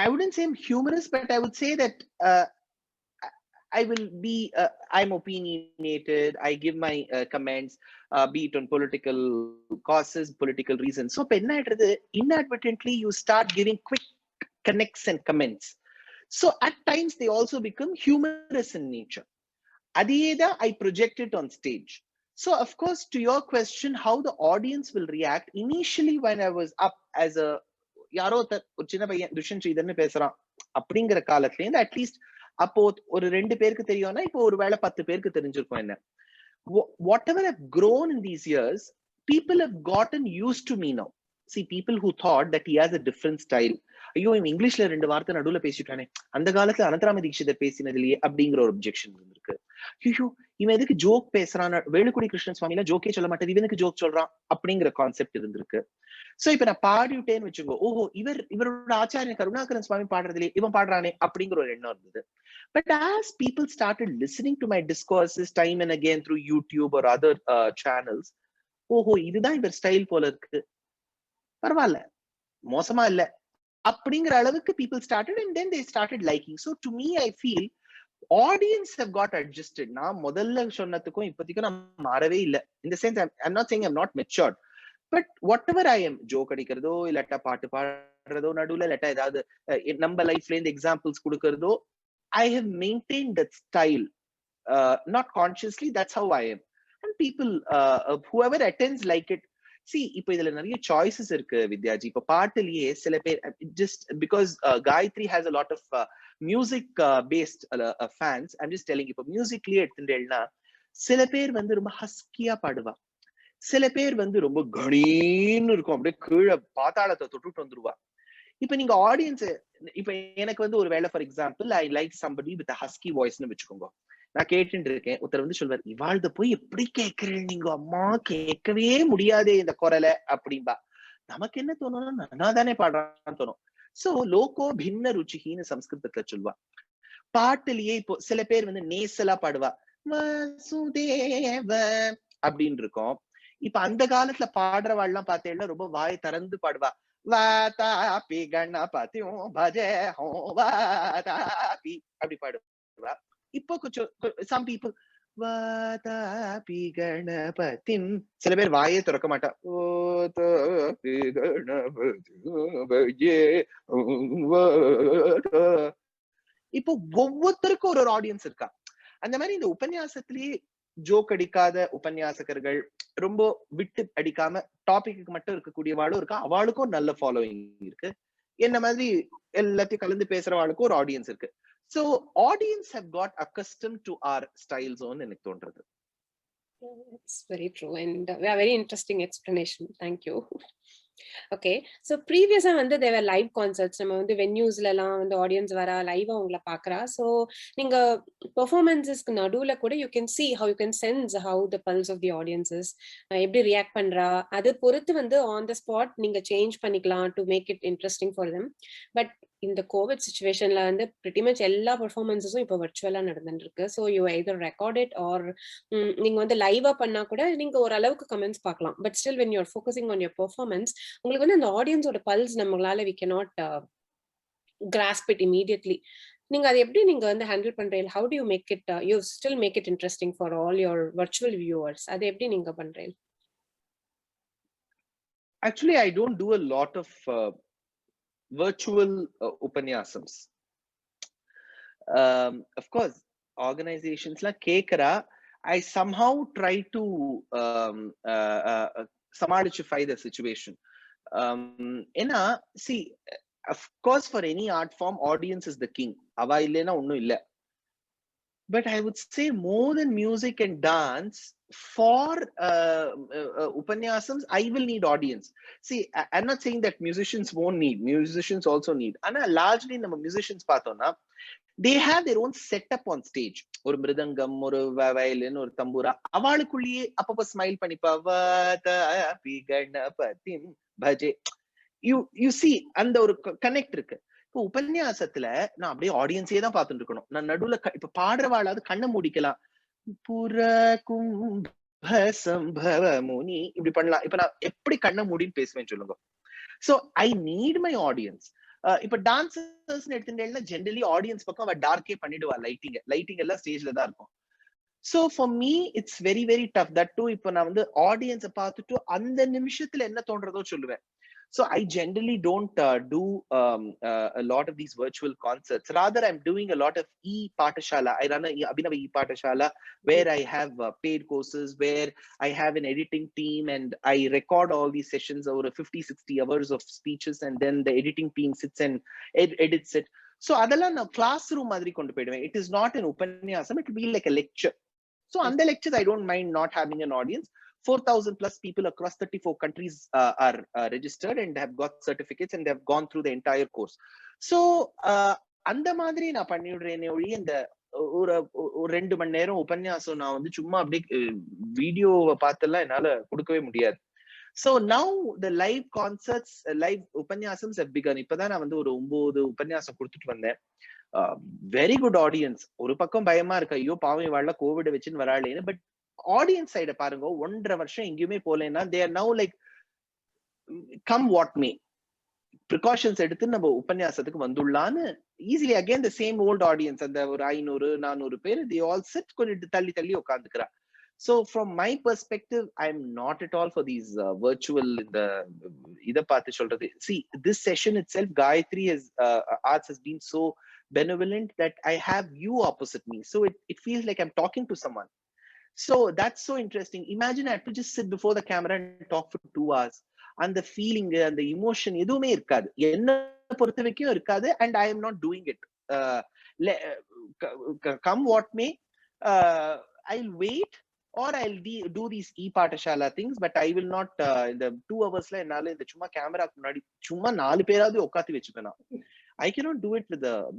I wouldn't say I'm humorous, but I would say that I will be, I'm opinionated. I give my comments, be it on political causes, political reasons. So inadvertently, you start giving quick connects and comments. So at times, they also become humorous in nature. Adiyeda, I project it on stage. So of course, to your question, how the audience will react, initially when I was up as a yaro ஒரு சின்ன பையன் துஷ்யந்த் ஸ்ரீதர்னு பேசுறான் அப்படிங்கிற காலத்துல இருந்து at least அப்போ ஒரு 2 பேருக்கு தெரியும்னா இப்போ ஒரு வேளை 10 பேருக்கு தெரிஞ்சிருக்கும் என்ன. Whatever I've grown in these years, people have gotten used to me now. See, people who thought that he has a different style, ஐயோ இவன் இங்கிலீஷ்ல 2 வார்த்தை நடுவுல பேசிட்டானே, அந்த காலத்துல அனந்தராம தீட்சிதர் பேசினதுலயே அப்படிங்கிற ஒரு objection இருக்கு. ஐயோ இவன் எதுக்கு ஜோக் பேசுறான், வேலுக்குடி கிருஷ்ணன் சுவாமியில ஜோக்கே சொல்ல மாட்டேது, இவனுக்கு ஜோக் சொல்றான் அப்படிங்கிற கான்செப்ட் இருந்திருக்கு. சோ இப்ப நான் பாடிவிட்டேன்னு வச்சுக்கோ, ஓஹோ இவரோட ஆச்சாரிய கருணாகரன் சுவாமி பாடுறதுலயே இவன் பாடுறானே அப்படிங்கிற ஒரு எண்ணம் இருந்தது. But as people started listening to my discourses time and again through YouTube or other channels, ஓஹோ இதுதான் இவர் ஸ்டைல் போல இருக்கு, பரவாயில்ல மோசமா இல்ல அப்படிங்கிற அளவுக்கு people started and then they started liking. So to me I feel audience have got adjusted. நான் முதல்ல சொன்னதுக்கும் இப்போதைக்கும் நான் மாறவே இல்லை. In the sense I'm not saying I'm not matured, but whatever I am, joke அடிக்கிறதோ இல்லாட்டா பாட்டு பாடுறதோ நடுவுல இல்லாட்டா ஏதாவது நம்ம லைஃப்ல இருந்து examples கொடுக்கறதோ, I have maintained that style, not consciously, that's how I am. And people whoever attends like it. See, இப்போ இதுல நிறைய சாய்ஸஸ் இருக்கு வித்யாஜி. இப்போ பாட்டுலயே சில பேர் just because Gayatri has a lot of music based fans, I'm just telling you, இப்போ மியூசிக்லயே எடுத்துட்டேன்னா சில பேர் வந்து ரொம்ப ஹஸ்கியா பாடுவா, சில பேர் வந்து ரொம்ப கணீன்னு இருக்கும், அப்படியே கீழே பாத்தாளத்தை தொட்டுட்டு வந்துருவா. இப்ப நீங்க ஆடியன்ஸ், இப்ப எனக்கு வந்து ஒரு வேலை for example I like somebody with husky வாய்ஸ்னு வச்சுக்கோங்க, நான் கேட்டுட்டு இருக்கேன், ஒருத்தர் வந்து சொல்வார், இவாழ்த போய் எப்படி கேட்கிறேன் நீங்க, அம்மா கேட்கவே முடியாதே இந்த குரலை அப்படின்பா. நமக்கு என்ன தோணும்னா நான் தானே பாடுறான்னு தோணும். சோ லோகோ பின்ன ருச்சிகின்னு சம்ஸ்கிருதத்துல சொல்வா. பாட்டுலயே இப்போ சில பேர் வந்து நேசலா பாடுவா, வசுதேவ அப்படின்னு இருக்கும். இப்ப அந்த காலத்துல பாடுறவாள் எல்லாம் பார்த்தேன்னா ரொம்ப வாய் திறந்து பாடுவா, வாதாபி கணபதியும் பஜே ஹோ வாதாபி அப்படி பாடுவா. இப்போ கொஞ்சம் some people வாதாபி கணபதிம், சில பேர் வாயே திறக்க மாட்டா, வாதாபி கணபதியும் பஜே இப்போ ஒவ்வொருத்தருக்கும் ஒரு ஆடியன்ஸ் இருக்கா. அந்த மாதிரி இந்த உபன்யாசத்திலேயே ஜோக் அடிக்காத உபன்யாசகர்கள், ரொம்ப விட்டு அடிக்காம டாபிக்கு மட்டும் இருக்கக்கூடியவாளும் இருக்கா, அவளுக்கும் நல்ல ஃபாலோயிங் இருக்கு. என்ன மாதிரி எல்லாத்தையும் கலந்து பேசுறவாளுக்கும் ஒரு ஆடியன்ஸ் இருக்கு. So audience have got accustomed to our style zone எனக்கு தோன்றது. It's very true and a very interesting explanation. Thank you. Okay, so previous வந்து there were live concerts. நம்ம வந்து venuesல எல்லாம் வந்து audience வரா, லைவா உங்களை பாக்குறா. So நீங்க பெர்ஃபார்மன்ஸஸ்க்கு நடுவுல கூட you can see how you can sense how the pulse of the audience is, எப்படி ரியாக்ட் பண்றா, அது பொறுத்து வந்து on the spot நீங்க சேஞ்ச் பண்ணிக்கலாம் to make it interesting for them. But இந்த கோவிட் சிச்சுவேஷன்ல வந்து pretty much எல்லா பெர்ஃபார்மன்ஸஸும் இப்போ வர்ச்சுவலா நடந்துட்டு இருக்கு. So you either record it or நீங்க வந்து லைவா பண்ணா கூட நீங்க ஒரு அளவுக்கு கமெண்ட்ஸ் பார்க்கலாம். But still when you're focusing on your performance, உங்களுக்கு வந்து அந்த ஆடியன்ஸோட பல்ஸ் நம்மளால we cannot grasp it immediately. நீங்க அதை எப்படி நீங்க வந்து ஹேண்டில் பண்றீங்க? how do you make it you still make it interesting for all your virtual viewers? அதை எப்படி நீங்க பண்றீங்க? Actually I don't do a lot of virtual upanyasams. Of course organizations la kekara, I somehow try to samadify the situation. Ena see, of course for any art form audience is the king, ava illena onnu illa. But I would say more than music and dance, for upanyasams I will need audience. See, I'm not saying that musicians won't need, musicians also need, ana largely nama musicians pathona they have their own setup on stage. ஒரு மிருதங்கம், ஒரு violin, ஒரு தம்பூரா, அவளுக்குள்ளேயே அப்பப்ப smile பண்ணிப்பா, Vatapi Ganapathim பஜே. you see அந்த ஒரு connect இருக்கு. இப்போ உபன்யாசத்துல நான் அப்படியே ஆடியன்ஸே தான் பார்த்துட்டு இருக்கணும். நான் நடுவுல இப்ப பாடுறவாளாவது கண்ணை மூடிக்கலாம், புற கும்ப சம்பவ முனி இப்படி பண்ணலாம். இப்ப நான் எப்படி கண்ணை மூடின்னு பேசுவேன்னு சொல்லுங்க. So I need my audience. இப்ப டான்சர்ஸ் எடுத்துட்டேன்னா ஜென்ரலி ஆடியன்ஸ் பக்கம் அவ டார்க்கே பண்ணிடுவா, லைட்டிங் எல்லாம் ஸ்டேஜ்ல தான் இருக்கும். So for me it's very very tough. That too இப்ப நான் வந்து ஆடியன்ஸை பார்த்துட்டு அந்த நிமிஷத்துல என்ன தோன்றதோ சொல்லுவேன். So I generally don't do a lot of these virtual concerts. Rather, I'm doing a lot of e-Pathashala. I run a Abhinava e-Pathashala where I have paid courses, where I have an editing team and I record all these sessions over 50-60 hours of speeches, and then the editing team sits and edits it. So adala na classroom madri kondu poiduven. It is not an upanyasam, it will be like a lecture. So on the lectures I don't mind not having an audience. 4,000 plus people across 34 countries are registered and have got certificates and they have gone through the entire course. So அந்த மாதிரி நான் பண்ணிடுறேனே ஒழிய இந்த ஒரு 2 மணி நேரம் உபன்யாசம் நான் வந்து சும்மா அப்படியே வீடியோவை பார்த்தெல்லாம் என்னால கொடுக்கவே முடியாது. So now the live concerts, live upanyasams have begun. இப்பதான் நான் வந்து ஒரு 9 உபன்யாசம் கொடுத்துட்டு வந்தேன். Very good audience. ஒரு பக்கம் பயமா இருக்கு, ஐயோ பாவம் வாழ கோவிட் வச்சுன்னு வராளேன்னு. பட் ஆடியன்ஸ் சைட பாருங்க, 1.5 வருஷம் எங்கேயுமே போலேன்னா they are now like come what may, precautions எடுத்து நம்ம உபன்யாசத்துக்கு வந்துள்ளான்னு easily again the same old audience, அந்த ஒரு 500-400 பேர் they all sit கொஞ்சம் தள்ளி தள்ளி உட்காந்துக்கிறா. So from my perspective, I'm not at all for these virtual இத பார்த்து சொல்றது. See, this session itself, Gayatri Arts has been so benevolent that I have you opposite me, so it feels like I'm talking to someone. So that's so interesting. Imagine I have to just sit before the camera and talk for 2 hours. And the feeling and the emotion எதுவுமே இருக்காது, என்ன பொறுத்த வரைக்கும் இருக்காது. And I am not doing it. Come what may, I'll wait or I'll do these e-Pathashala things, but I will not in the 2 hours-ல என்னால இந்த சும்மா கேமராக்கு முன்னாடி சும்மா 4 பேராவது உட்காந்து வச்சுப்பேன். I cannot do it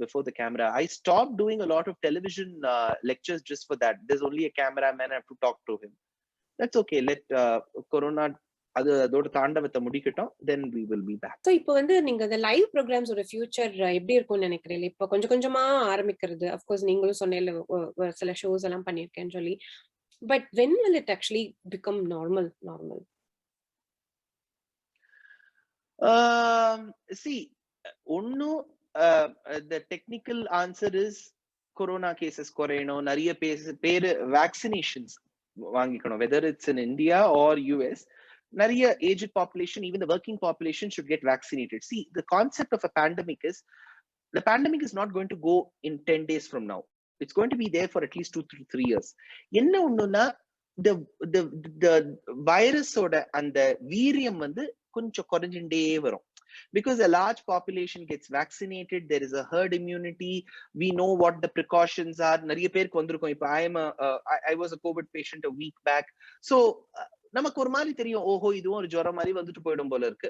before the camera. I stopped doing a lot of television lectures just for that. There's only a cameraman, I have to talk to him. That's okay. Let corona அதோட தாண்டவத்தை முடிக்கட்டும், then we will be back. So இப்போ வந்து நீங்க the live programs ஒரு future எப்படி இருக்கும்னு நினைக்கிறீங்க? இப்போ கொஞ்சம் கொஞ்சமா ஆரம்பிக்கிறது. of course நீங்களும் சொன்னீங்க சில ஷோஸ் எல்லாம் பண்ணிருக்கேன்னு சொல்லி. But when will it actually become normal? See, the technical answer is corona cases குறையணும், நிறைய பேர் vaccinations வாங்கிக்கணும், whether it's in India or US. நிறைய aged population, even the working population should get vaccinated. See, the concept of a pandemic is, the pandemic is not going to go in 10 days from now. It's going to be there for at least 2 to 3 years. என்ன ஒண்ணுன்னா, the virus ஓட அந்த வீரியம் வந்து கொஞ்சம் குறைஞ்சுட்டே வரும். Because a large population gets vaccinated, there is a herd immunity, we know what the precautions are. நிறைய பேருக்கு வந்திருக்கும். இப்போ I was a COVID patient a week back. So நமக்கு ஒரு மாதிரி தெரியும், ஓஹோ இதுவும் ஒரு ஜுரம் மாதிரி வந்துட்டு போயிடும் போல இருக்கு.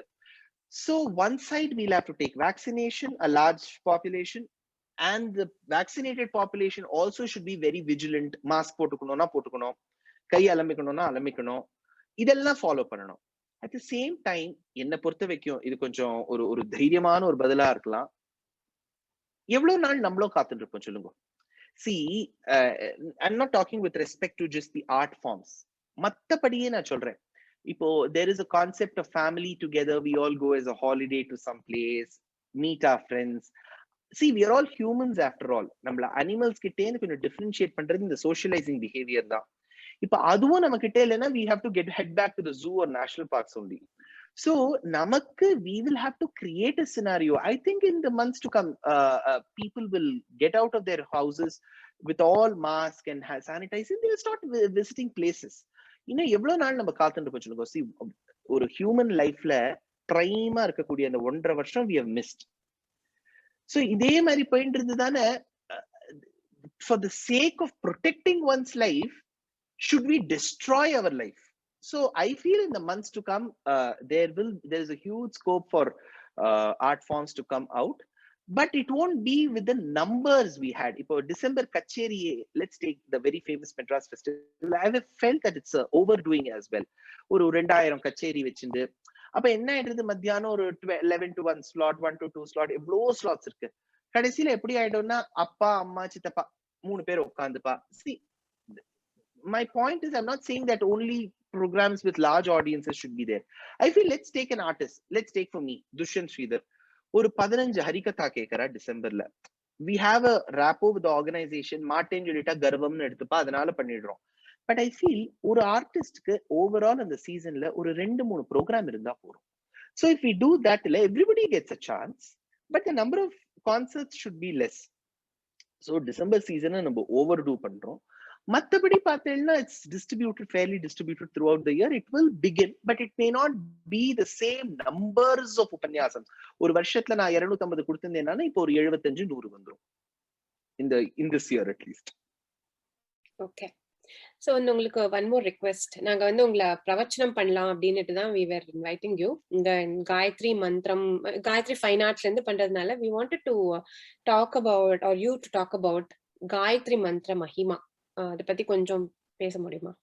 So one side we'll have to take vaccination, a large population, and the vaccinated population also should be very vigilant. Mask போட்டுக்கணும்னா போட்டுக்கணும், கை அலம்பிக்கணும்னா அலம்பிக்கணும், இதெல்லாம் ஃபாலோ பண்ணணும். At the same time, என்ன பொறுத்த வரைக்கும் இது கொஞ்சம் ஒரு தைரியமான ஒரு பதிலா இருக்கலாம். எவ்வளவு நாள் நம்மளும் காத்துட்டு இருப்போம் சொல்லுங்க. See, I'm not talking with respect to just the art forms. மத்தபடியே நான் சொல்றேன். இப்போ there is a concept of family together. We all go as a holiday to some place, meet our friends. See, we are all humans after all. நம்மள animals கிட்டே இருந்து கொஞ்சம் differentiate பண்றது இந்த socialising behaviour தான். இப்ப அதுவும் நம்ம கிட்ட இல்லைன்னா we have to head back to the zoo or national parks only. So நமக்கு we will have to create a scenario. I think in the months to come, people will get out of their houses with all mask and sanitizing. They will start visiting places. இன்னும் எவ்வளவு நாள் நம்ம காத்துட்டு போச்சுங்க. See, ஒரு human லைஃப்ல பிரைமா இருக்கக்கூடிய அந்த 1.5 வருஷம் we have missed. So இதே மாதிரி போயிட்டு இருந்ததானே, for the sake of protecting one's life, should we destroy our life? So I feel in the months to come, there is a huge scope for art forms to come out, but it won't be with the numbers we had. Ipo December Kacheri, let's take the very famous Madras festival. I have felt that it's overdoing as well. Oru 2000 Kacheri vechinde அப்ப என்ன ஆயிடுது, மத்தியானம் ஒரு 11 to 1 slot, 1 to 2 slot, எவ்வளோ slots இருக்கு. கடைசியில எப்படி ஆயிடும்னா, அப்பா அம்மா சித்தப்பா 3 பேர் உட்காந்துப்பா. See, my point is, I'm not saying that only programs with large audiences should be there. I feel let's take an artist. Let's take for me Dushyant Sridhar. ஒரு 15 ஹரிகதா கேட்கறா டிசம்பர்ல. We have a rapport with the organization. மாட்டேன்னு சொல்லிட்டா கர்வம்னு எடுத்துப்பா, அதனால பண்ணிடுறோம். But I feel ஒரு ஆர்டிஸ்ட்க்கு overall அந்த சீசன்ல ஒரு 2-3 ப்ரோக்ராம் இருந்தா போறோம். So if we do that, everybody gets a chance, but the number of concerts should be less. So December season நம்ம overdo பண்றோம். மத்தபடி பார்த்தேன்னா it's fairly distributed throughout the year. It will begin, but it may not be the same numbers of உபன்யாசம். ஒரு வருஷத்துல நான் 250 கொடுத்திருந்தேன்னா இப்போ ஒரு 75-100 வந்துரும் in this year at least. Okay. So உங்களுக்கு one more request. நாங்க வந்து உங்களை பிரவச்சனம் பண்ணலாம் அப்படின்னுட்டு தான் we were inviting you. இந்த காயத்ரி மந்திரம், காயத்ரி ஃபைன் ஆர்ட்ஸ்ல இருந்து பண்றதுனால we wanted to talk about, or you to talk about Gayatri மந்திர மகிமா அத பத்தி கொஞ்சம் பேச முடியுமா?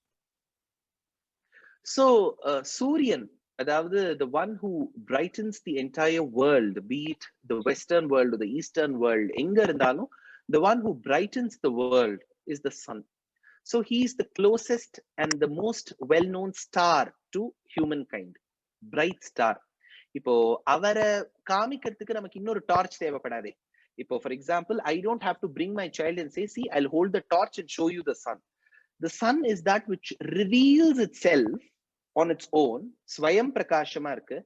So, Suryan, அதாவது the one who brightens the entire world, be it the Western world or the Eastern world, எங்க இருந்தாலும், the one who brightens the world is the sun. So he is the closest and the most well-known star to humankind. Bright star. இப்போ அவரை காமிக்கிறதுக்கு நமக்கு இன்னொரு torch தேவைப்படாதே. இப்போ for example, I don't have to bring my child and say, see, I'll hold the torch and show you the sun. The sun is that which reveals itself on its own, swayam prakashama irukku.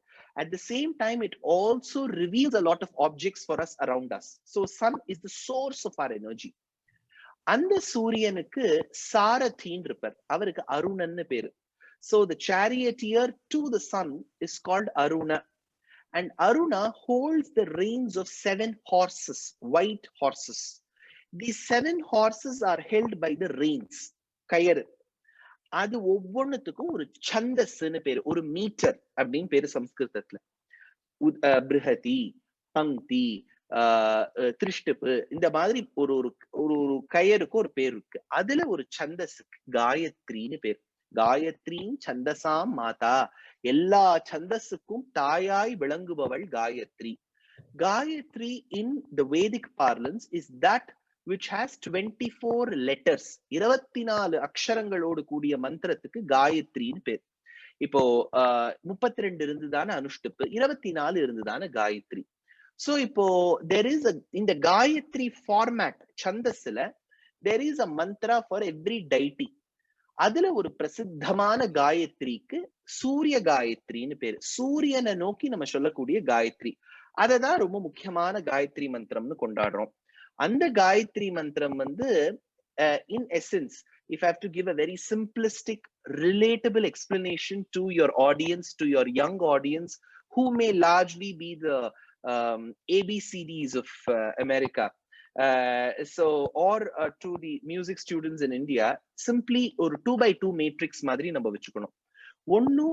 At the same time, it also reveals a lot of objects for us around us. So sun is the source of our energy. அந்த சூரியனுக்கு சாரதீன் இருப்பார், அவருக்கு அருணன்னு பேரு. So the charioteer to the sun is called Aruna, and Aruna holds the reins of 7 horses, white horses. These 7 horses are held by the reins, கயறு. அது ஒவ்வொன்னுத்துக்கும் ஒரு சந்தஸ்ன்னு பேரு, ஒரு metre அப்படின்னு பேரு சம்ஸ்கிருதத்துல. பிருஹதி, பங்கி, திருஷ்டிப்பு, இந்த மாதிரி ஒரு ஒரு ஒரு ஒரு கயருக்கு ஒரு பேர் இருக்கு. அதுல ஒரு சந்தஸுக்கு காயத்ரின்னு பேர். காயத்ரின் சந்தசாம் மாதா, எல்லா சந்தஸுக்கும் தாயாய் விளங்குபவள் Gayatri. Gayatri in the Vedic parlance is that which has 24 letters, 24 அக்ஷரங்களோடு கூடிய மந்திரத்துக்கு காயத்ரின்னு பேர். இப்போ 32 இருந்துதான அனுஷ்டிப்பு, 24 இருந்துதான காயத்ரி. So இப்போ there is a, in the Gayatri format, சந்தஸ்ல there is a mantra for every deity. அதுல ஒரு பிரசித்தமான காயத்ரிக்கு சூரிய காயத்ரின்னு பேரு. சூரியனை நோக்கி நம்ம சொல்லக்கூடிய காயத்ரி, அததான் ரொம்ப முக்கியமான காயத்ரி மந்திரம்னு கொண்டாடுறோம். அந்த காயத்ரி மந்திரம் வந்து in essence, if I have to give a very simplistic, relatable explanation to your audience, to your young audience, who may largely be the ABCDs of America, so or to the music students in India, simply or 2x2 matrix madri namba vechukonum. Onnu,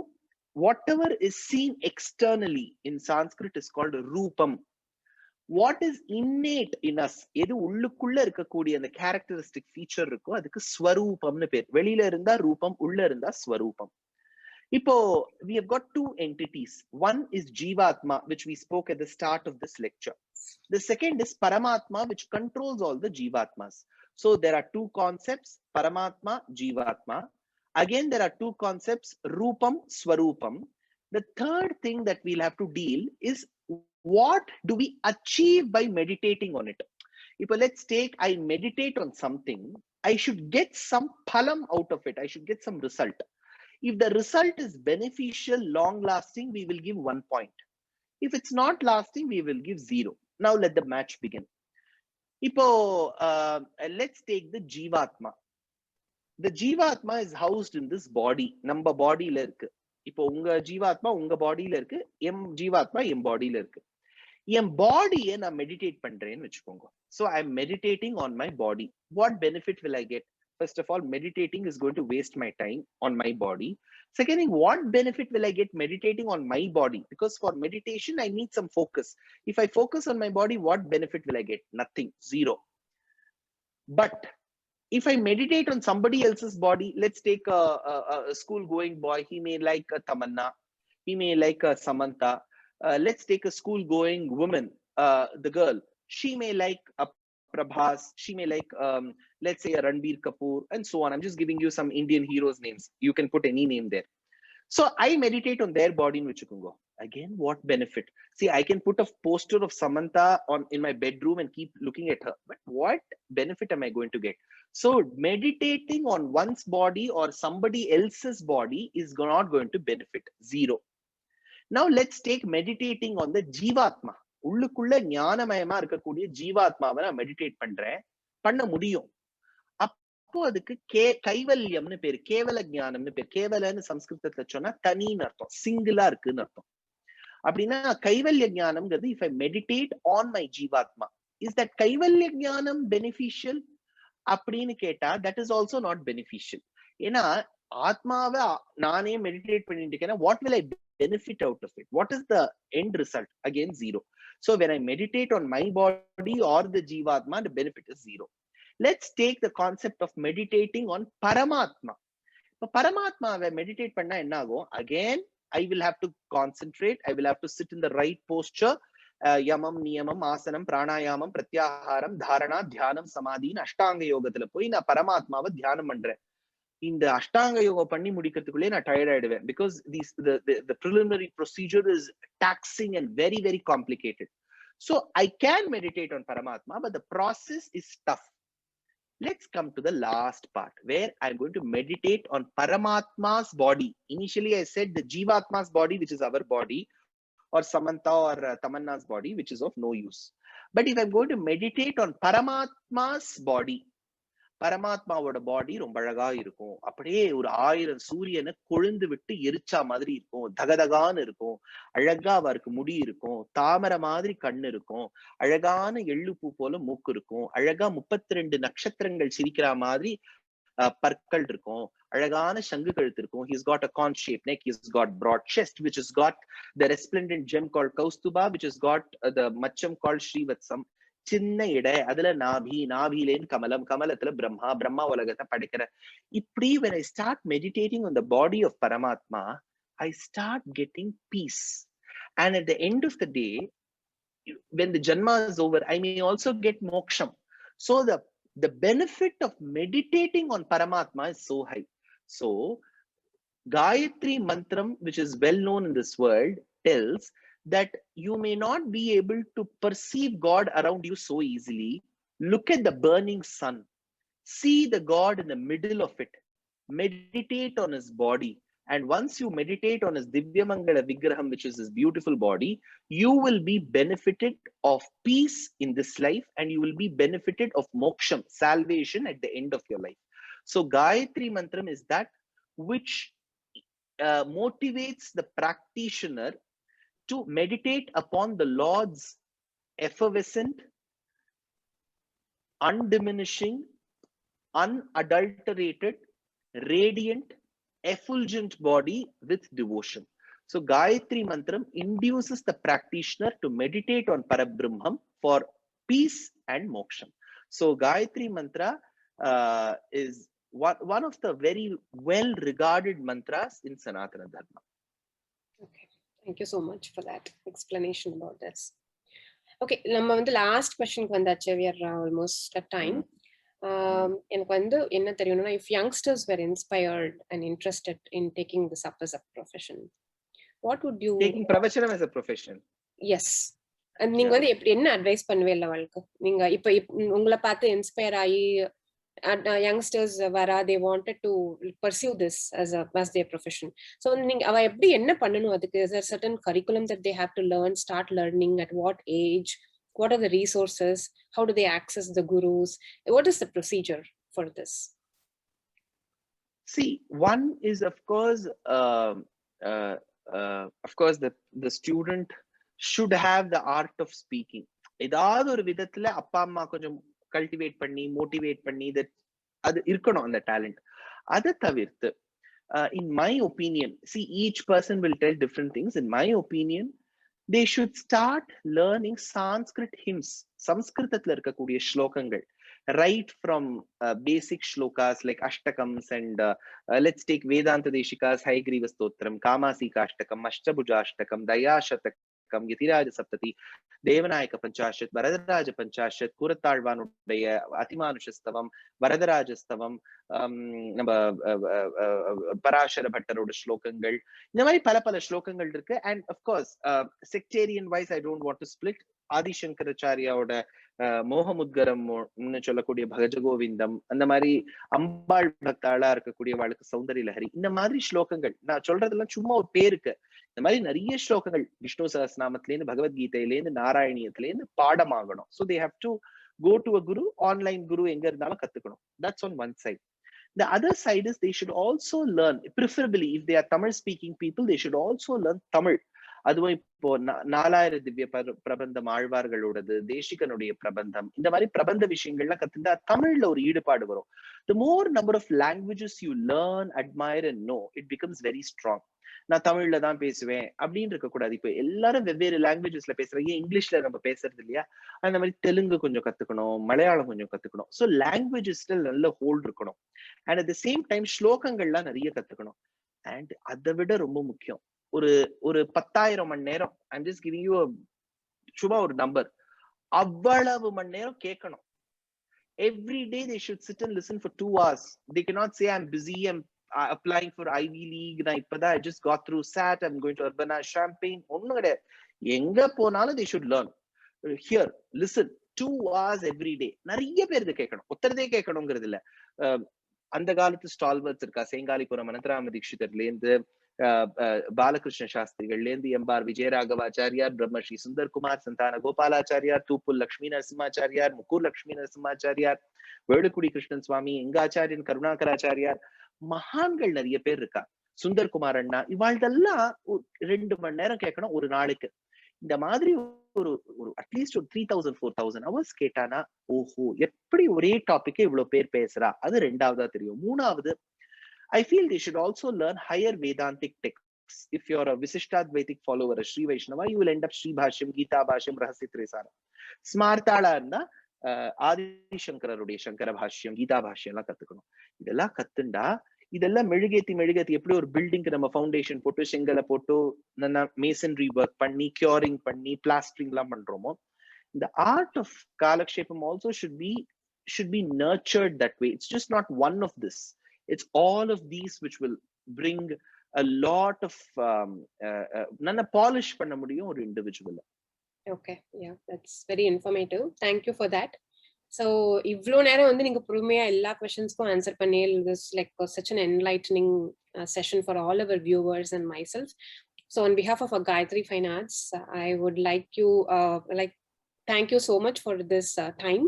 whatever is seen externally in Sanskrit is called rupam. What is innate in us, எது உள்ளுக்குள்ள இருக்கக்கூடிய அந்த characteristic feature இருக்கோ அதுக்கு ஸ்வரூபம்னு பேர். வெளியில இருந்தா ரூபம், உள்ள இருந்தா ஸ்வரூபம். இப்போ we have got 2 entities. One is Jivatma, which we spoke at the start of this lecture. The second is Paramatma, which controls all the Jivatmas. So there are 2 concepts, Paramatma, Jivatma. Again, there are 2 concepts, Rupam, Swarupam. The third thing that we'll have to deal is what do we achieve by meditating on it. If let's take, I meditate on something, I should get some phalam out of it, I should get some result. If the result is beneficial, long lasting, we will give 1 point. If it's not lasting, we will give 0. Now let the match begin. Ipo, let's take the Jivatma. The Jivatma is housed in this body. Number body la irukku. Ipo unga Jivatma unga body la irukku, em Jivatma em body la irukku. என் பாடியை நான் meditate பண்றேன்னு வச்சுக்கோங்க. So I'm meditating on my body. What benefit will I get? First of all, meditating is going to waste my time on my body. Second thing, what benefit will I get meditating on my body? Because for meditation, I need some focus. If I focus on my body, what benefit will I get? Nothing, 0. But if I meditate on somebody else's body, let's take a school-going boy. He may like a Tamanna. He may like a Samantha. Let's take a school-going woman, the girl. She may like a Prabhas. She may like, let's say, a Ranbir Kapoor, and so on. I'm just giving you some Indian heroes' names. You can put any name there. So I meditate on their body in Vichukungo. Again, what benefit? See, I can put a poster of Samantha in my bedroom and keep looking at her. But what benefit am I going to get? So meditating on one's body or somebody else's body is not going to benefit, 0. Now let's take meditating on the Jivatma. உள்ளுக்குள்ள ஞானமயமா இருக்கக்கூடிய ஜீவாத்மாவை நான் meditate பண்றேன், பண்ண முடியும். அப்போ அதுக்கு கைவல்யம்னு பேரு, கேவல ஞானம்னு பேரு. கேவலன்னு சம்ஸ்கிருதத்துல சொன்னா தனின்னு அர்த்தம், சிங்கிளா இருக்குன்னு அர்த்தம். அப்படின்னா கைவல்ய ஞானம்ங்கிறது, if I meditate on my ஜீவாத்மா, is that கைவல்ய ஞானம் beneficial அப்படின்னு கேட்டா that is also not beneficial. ஏன்னா ஆத்மாவை நானே மெடிடேட் பண்ணிட்டு இருக்கேன்னா what will I benefit out of it? What is the end result? Again, 0. So when I meditate on my body or the Jivatma, the benefit is 0. Let's take the concept of meditating on Paramatma. இப்போ பரமாத்மாவை meditate பண்ணா என்ன ஆகும்? Again, I will have to concentrate. I will have to sit in the right posture. யமம், நியமம், ஆசனம், பிராணாயாமம், பிரத்யாகாரம், தாரணா, தியானம், சமாதின்னு அஷ்டாங்க யோகத்துல போய் நான் பரமாத்மாவை தியானம் பண்றேன். இந்த அஷ்டாங்க யோகம் பண்ணி முடிக்கிறதுக்குள்ளே நான் டயர்ட் ஆயிடுவேன். Because the preliminary procedure is taxing and very, very complicated. So I can meditate on Paramatma, but the process is tough. Let's come to the last part where I'm going to meditate on Paramatma's body. Initially, I said the Jivatma's body, which is our body, or Samantha or Tamanna's body, which is of no use. But if I'm going to meditate on Paramatma's body, பரமாத்மாவோட பாடி ரொம்ப அழகா இருக்கும். அப்படியே ஒரு 1000 சூரியனை கொழுந்து விட்டு எரிச்சா மாதிரி இருக்கும். தகதகான்னு இருக்கும். அழகா அவருக்கு முடி இருக்கும். தாமரை மாதிரி கண்ணு இருக்கும். அழகான எள்ளுப்பூ போல மூக்கு இருக்கும். அழகா 32 நட்சத்திரங்கள் சிரிக்கிற மாதிரி பற்கள் இருக்கும். அழகான சங்கு கழுத்து இருக்கும். He's got a conch shaped neck. He's got broad chest, which has got the resplendent gem called Kaustuba, which has got the macham called Srivatsam. சின்ன இடை, அதுல நாபி, நாபிலேன் கமலம், கமலத்துல பிரம்மா, பிரம்மா உலகத்தை படைக்கிற. இப்படி when I start meditating on the body of Paramatma, I start getting peace. And at the end of the day, when the janma is over, I may also get moksham. So the benefit of meditating on Paramatma is so high. So Gayatri Mantram, which is well known in this world, tells that you may not be able to perceive God around you so easily. Look at the burning sun. See the God in the middle of it. Meditate on his body. And once you meditate on his Divyamangala Vigraham, which is his beautiful body, you will be benefited of peace in this life, and you will be benefited of moksham, salvation at the end of your life. So Gayatri Mantram is that which motivates the practitioner to meditate upon the Lord's effervescent, undiminishing, unadulterated, radiant, effulgent body with devotion. So Gayatri Mantram induces the practitioner to meditate on Parabrahman for peace and moksha. So Gayatri Mantra is one of the very well regarded mantras in Sanatana Dharma. Okay. Thank you so much for that explanation about this. Okay, நம்ம வந்து last கொஸ்டினுக்கு வந்தாச்சு. we are almost at time. எனக்கு வந்து என்ன தெரியும்னா, if youngsters were inspired and interested in taking this up as a profession, what would you taking pravachanam as a profession? Yes. நீங்க வந்து என்ன அட்வைஸ் பண்ணுவே இல்ல அவளுக்கு? நீங்க இப்ப உங்களை பார்த்து இன்ஸ்பயர் ஆகி youngsters வர they wanted to pursue this as their profession. So நீங்க அவ எப்படி என்ன பண்ணணும் அதுக்கு? Is there a certain curriculum that they have to learn, start learning? At what age? What are the resources? How do they access the gurus? What is the procedure for this? See, one is of course the student should have the art of speaking. ஏதாவது ஒரு விதத்துல அப்பா அம்மா கொஞ்சம் cultivate பண்ணி motivate பண்ணி அது இருக்கணும் அந்த டேலண்ட். அதை தவிர்த்து in my opinion, see, each person will tell different things. In my opinion, they should start learning Sanskrit hymns, Sanskritல இருக்கக்கூடிய ஸ்லோகங்கள், right from basic shlokas like Ashtakams and let's take Vedanta Deshika's Hayagriva Stotram, Kamasika Ashtakam, Ashtabhuja Ashtakam, Dayashatakam, Yatiraja Saptati, Devanayaka Panchashat, Varadaraja Panchashat, Kurathalvanuடைய Atimanushastavam, Varadarajastavam, நம்ம பராசர பட்டரோட ஸ்லோகங்கள், இந்த மாதிரி பல ஸ்லோகங்கள் இருக்கு. And of course sectarian wise I don't want to split, ஆதிசங்கராச்சாரியாவோட மோகமுத்கரம் சொல்லக்கூடிய பகஜகோவிந்தம், அந்த மாதிரி அம்பாள் பக்தாளா இருக்கக்கூடிய வாழ்க்கை சௌந்தரிய லஹரி, இந்த மாதிரி ஸ்லோகங்கள் நான் சொல்றதெல்லாம் சும்மா ஒரு பேருக்கு. இந்த மாதிரி நிறைய ஸ்லோகங்கள் விஷ்ணு சஹஸ்ரநாமத்திலேருந்து பகவத்கீதையிலேருந்து நாராயணியத்திலேருந்து பாடமாகணும். So they have to go to a guru, online guru எங்க இருந்தாலும் கத்துக்கணும். That's on one side. The other side is they should also learn, preferably if they are Tamil speaking people, they should also learn Tamil. அதுவும் இப்போ 4000 திவ்ய பிரபந்தம் ஆழ்வார்களோடது, தேசிகனுடைய பிரபந்தம், இந்த மாதிரி பிரபந்த விஷயங்கள்லாம் கத்துட்டா தமிழ்ல ஒரு ஈடுபாடு வரும். The more number of languages you learn, admire and know, it becomes very strong. நான் தமிழ்ல தான் பேசுவேன் அப்படின்னு இருக்க கூடாது. இப்ப எல்லாரும் வெவ்வேறு லாங்குவேஜஸ்ல பேசுறாங்க. இங்கிலீஷ்ல நம்ம பேசுறது இல்லையா? அந்த மாதிரி தெலுங்கு கொஞ்சம் கத்துக்கணும், மலையாளம் கொஞ்சம் கத்துக்கணும். சோ லாங்குவேஜஸ்ல நல்ல ஹோல்ட் இருக்கணும். And at the same time ஸ்லோகங்கள்லாம் நிறைய கத்துக்கணும். அண்ட் அதை விட ரொம்ப முக்கியம், ஒரு ஒரு 10,000 மணி நேரம், ஐம் ஜஸ்ட் கிவிங் யூ சும்மா ஒரு நம்பர், அவ்வளவு மணி நேரம் கேட்கணும். Every day they should sit and listen for 2 hours. They cannot say I'm busy, I'm applying for Ivy League, I just got through SAT, I'm going to Urbana Champaign. ஒண்ணும் கிடையாது. எங்க போனாலும் they should learn. Here, listen, 2 hours every day. நிறைய பேர் இதை கேட்கணும், ஒத்தரதே கேட்கணுங்கிறது இல்ல. அந்த காலத்து ஸ்டால்வர்ட்ஸ் இருக்கா, சேங்காலிபுரம் அனந்தராம தீட்சிதர்ல இருந்து பாலகிருஷ்ண சாஸ்திரிகள்ல இருந்து எம்பார் விஜயராகவாச்சாரியார், பிரம்மஸ்ரீ சுந்தர்குமார், சந்தான கோபாலாச்சாரியார், தூப்புல் லட்சுமி நரசிம்மாச்சாரியார், முக்கூர் லட்சுமி நரசிம்மாச்சாரியார், வேலுக்குடி கிருஷ்ணன் சுவாமி, எங்க ஆச்சாரியன் கருணாகராச்சாரியார், மகான்கள் நிறைய பேர் இருக்கா, சுந்தர்குமார் அண்ணா, இவாழ்தெல்லாம் 2 மணி நேரம் கேட்கணும் ஒரு நாளுக்கு. இந்த மாதிரி ஒரு அட்லீஸ்ட் ஒரு 3000 4000 hours கேட்டானா, ஓஹோ எப்படி ஒரே டாபிக்கே இவ்வளவு பேர் பேசுறா, அது ரெண்டாவதா தெரியும். மூணாவது, I feel they should also learn higher Vedantic texts. If you're a Visishtadvaitic follower, a Sri Vaishnava, you will end up Sri Bhashyam, Gita Bhashyam, Rahasya Tresara. Smartala இருந்தா ஆதிசங்கரருடைய சங்கர பாஷ்யம், கீதா பாஷ்யம் எல்லாம் கத்துக்கணும். இதெல்லாம் கத்துண்டா, இதெல்லாம் மெழுகேத்தி எப்படி ஒரு பில்டிங்க்கு நம்ம ஃபவுண்டேஷன் போட்டு செங்கலை போட்டு மேசன்ரி ஒர்க் பண்ணி கியூரிங் பண்ணி பிளாஸ்டரிங் எல்லாம் பண்றோமோ, இந்த ஆர்ட் ஆஃப் காலக்ஷேபம் also should be nurtured that way. It's just not one of this. It's all of these which will bring a lot of nana polish panna mudiyum or individual. Okay, yeah, that's very informative. Thank you for that. So ivlo நேரம் வந்து நீங்க பொறுமையா எல்லா क्वेश्चंसக்கும் answer பண்ணி, this like such an enlightening session for all our viewers and myself. So on behalf of Gayatri Fine Arts, I would like you thank you so much for this time,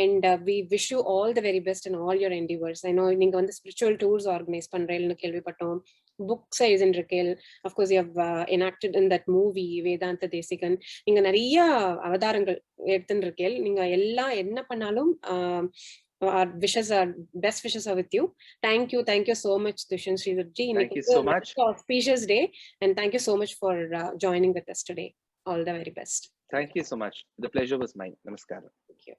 and we wish you all the very best in all your endeavors. I know நீங்க வந்து spiritual tours organize பண்றேன்னு கேள்விப்பட்டோம், book size in Raquel, of course you have enacted in that movie Vedanta Desikan. நீங்க நிறைய அவதாரங்கள் எடுத்துன்னு இருக்கேன். நீங்க எல்லாம் என்ன பண்ணாலும் our wishes are best wishes are with you. Thank you so much, Dushyant Sridharji. Thank you so much. Auspicious day, and thank you so much for joining with us today. All the very best. Thank you so much. The pleasure was mine. Namaskaram. Thank you.